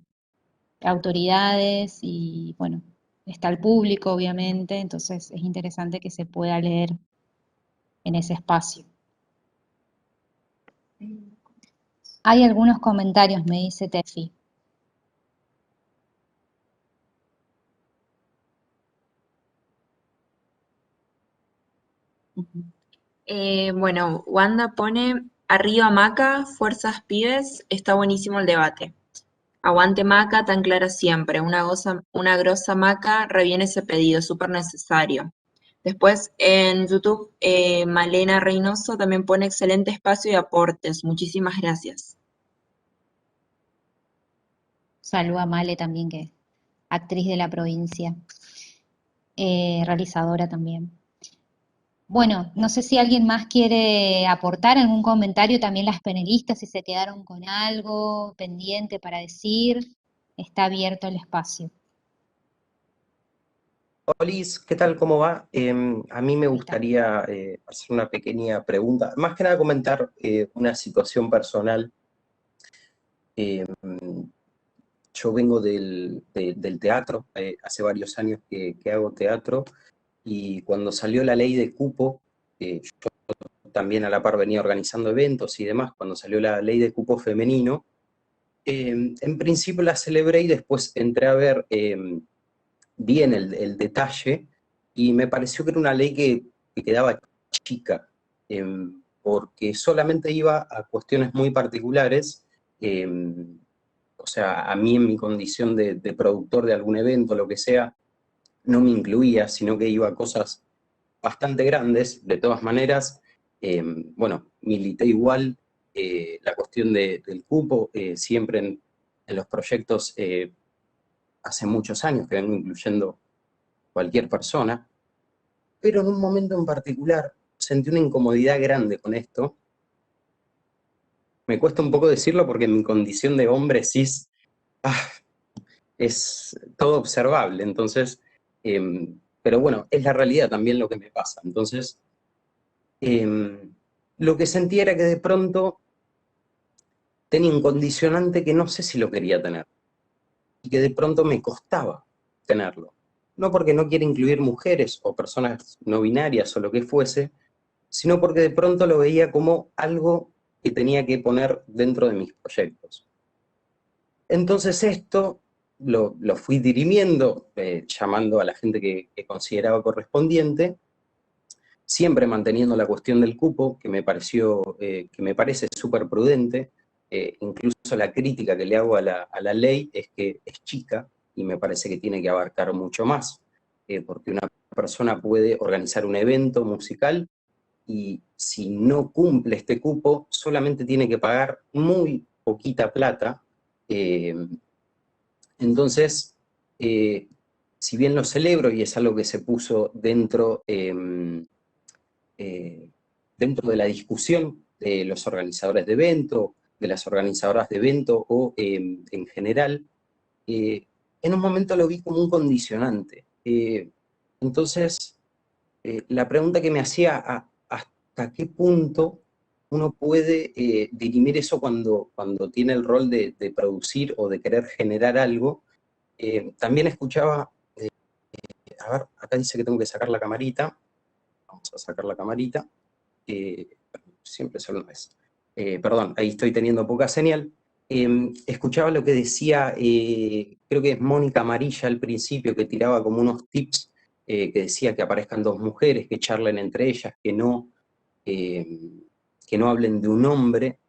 autoridades y, bueno, está el público, obviamente, entonces es interesante que se pueda leer en ese espacio. Hay algunos comentarios, me dice Tefi. Bueno, Wanda pone, arriba Maca, fuerzas pibes, está buenísimo el debate. Aguante Maca, tan clara siempre, una grosa Maca, reviene ese pedido, súper necesario. Después en YouTube, Malena Reynoso también pone excelente espacio y aportes, muchísimas gracias. Saluda a Male también, que es actriz de la provincia, realizadora también. Bueno, no sé si alguien más quiere aportar algún comentario, también las panelistas, si se quedaron con algo pendiente para decir, está abierto el espacio. Olis, ¿qué tal? ¿Cómo va? A mí me Ahí está. gustaría hacer una pequeña pregunta, más que nada comentar una situación personal. Yo vengo del teatro, hace varios años que hago teatro, y cuando salió la ley de cupo, yo también a la par venía organizando eventos y demás. Cuando salió la ley de cupo femenino, en principio la celebré y después entré a ver bien el detalle, y me pareció que era una ley que quedaba chica, porque solamente iba a cuestiones muy particulares. O sea, a mí en mi condición de productor de algún evento, lo que sea, no me incluía, sino que iba a cosas bastante grandes. De todas maneras, bueno, milité igual la cuestión del cupo, siempre en los proyectos, hace muchos años que vengo incluyendo cualquier persona, pero en un momento en particular sentí una incomodidad grande con esto. Me cuesta un poco decirlo porque en mi condición de hombre cis es todo observable, entonces, pero bueno, es la realidad también lo que me pasa. Entonces, lo que sentí era que de pronto tenía un condicionante que no sé si lo quería tener, y que de pronto me costaba tenerlo. No porque no quiera incluir mujeres o personas no binarias o lo que fuese, sino porque de pronto lo veía como algo que tenía que poner dentro de mis proyectos. Entonces esto lo fui dirimiendo, llamando a la gente que consideraba correspondiente, siempre manteniendo la cuestión del cupo, que me parece súper prudente. Incluso la crítica que le hago a la ley es que es chica, y me parece que tiene que abarcar mucho más, porque una persona puede organizar un evento musical y si no cumple este cupo, solamente tiene que pagar muy poquita plata. Entonces, si bien lo celebro y es algo que se puso dentro de la discusión de los organizadores de evento, de las organizadoras de evento o en general, en un momento lo vi como un condicionante. Entonces, la pregunta que me hacía, ¿hasta qué punto uno puede dirimir eso cuando tiene el rol de producir o de querer generar algo? También escuchaba, a ver, acá dice que tengo que sacar la camarita. Vamos a sacar la camarita. Siempre solo una vez. Perdón, ahí estoy teniendo poca señal. Escuchaba lo que decía, creo que es Mónica Amarilla al principio, que tiraba como unos tips, que decía que aparezcan dos mujeres, que charlen entre ellas, que no hablen de un hombre.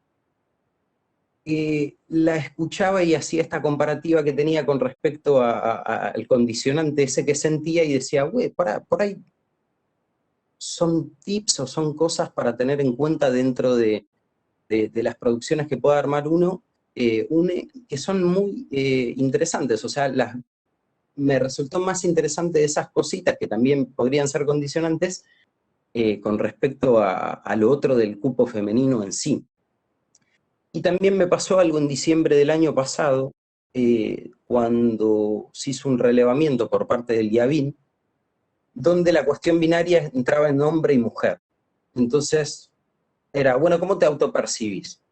La escuchaba y hacía esta comparativa que tenía con respecto al condicionante ese que sentía, y decía, güey, por ahí son tips o son cosas para tener en cuenta dentro de las producciones que pueda armar uno, que son muy interesantes. O sea, me resultó más interesante esas cositas que también podrían ser condicionantes con respecto a lo otro del cupo femenino en sí. Y también me pasó algo en diciembre del año pasado, cuando se hizo un relevamiento por parte del IABIN, donde la cuestión binaria entraba en hombre y mujer. Entonces, era, bueno, ¿cómo te autopercibís?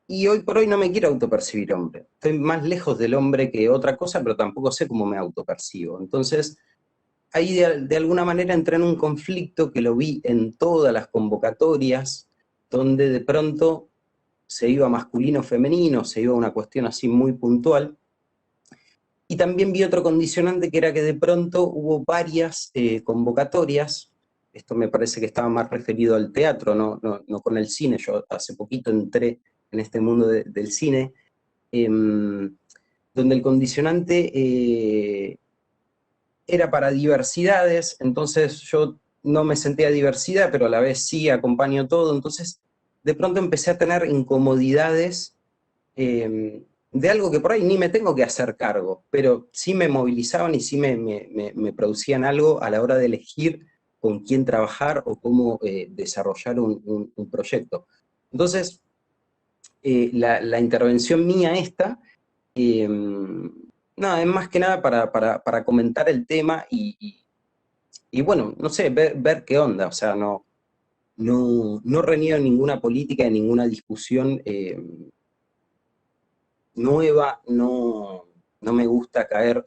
Y hoy por hoy no me quiero autopercibir hombre. Estoy más lejos del hombre que otra cosa, pero tampoco sé cómo me autopercibo. Entonces, ahí de alguna manera entré en un conflicto que lo vi en todas las convocatorias, donde de pronto se iba masculino-femenino, se iba a una cuestión así muy puntual. Y también vi otro condicionante que era que de pronto hubo varias convocatorias, esto me parece que estaba más referido al teatro, no con el cine, yo hace poquito entré en este mundo del cine, donde el condicionante era para diversidades, entonces yo no me sentía diversidad, pero a la vez sí acompaño todo, entonces de pronto empecé a tener incomodidades de algo que por ahí ni me tengo que hacer cargo, pero sí me movilizaban y sí me producían algo a la hora de elegir con quién trabajar o cómo desarrollar un proyecto. Entonces, la intervención mía esta, nada, es más que nada para comentar el tema y bueno, no sé, ver qué onda, o sea, no reniego ninguna política, ninguna discusión nueva, no me gusta caer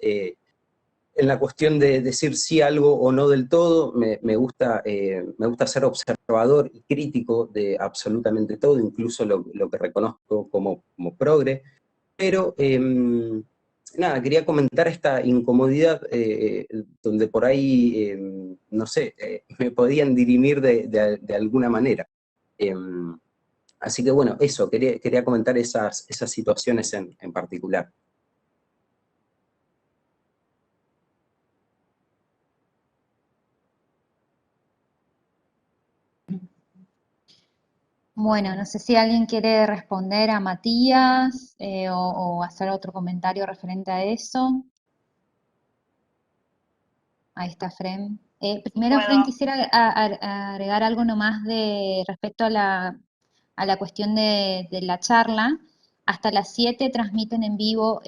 en la cuestión de decir sí algo o no del todo, me gusta ser observador y crítico de absolutamente todo, incluso lo que reconozco como progre, pero nada, quería comentar esta incomodidad donde por ahí, no sé, me podían dirimir de alguna manera. Así que bueno, eso, quería comentar esas situaciones en particular. Bueno, no sé si alguien quiere responder a Matías o hacer otro comentario referente a eso. Ahí está Fren. Primero, Fren, Puedo. quisiera agregar algo nomás respecto a la cuestión de la charla. Hasta las 7 transmiten en vivo,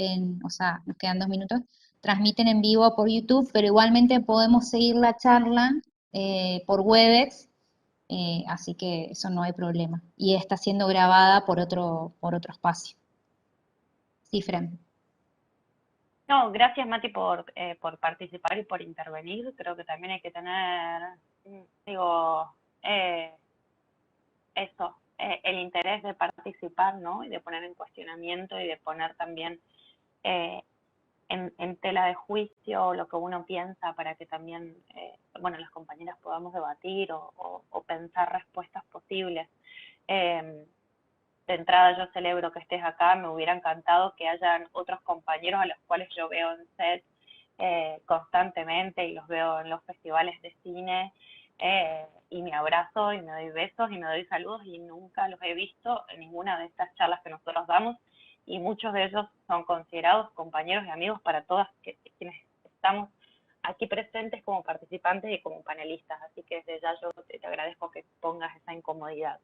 o sea, nos quedan 2 minutos, transmiten en vivo por YouTube, pero igualmente podemos seguir la charla por Webex, así que eso no hay problema. Y está siendo grabada por otro espacio. Sí, Fren. No, gracias Mati por participar y por intervenir. Creo que también hay que tener, digo, eso, el interés de participar, ¿no? Y de poner en cuestionamiento y de poner también en tela de juicio lo que uno piensa para que también, bueno, las compañeras podamos debatir o pensar respuestas posibles. De entrada yo celebro que estés acá, me hubiera encantado que hayan otros compañeros a los cuales yo veo en set constantemente y los veo en los festivales de cine y me abrazo y me doy besos y me doy saludos y nunca los he visto en ninguna de estas charlas que nosotros damos y muchos de ellos son considerados compañeros y amigos para todas quienes estamos aquí presentes como participantes y como panelistas, así que desde ya yo te agradezco que pongas esa incomodidad.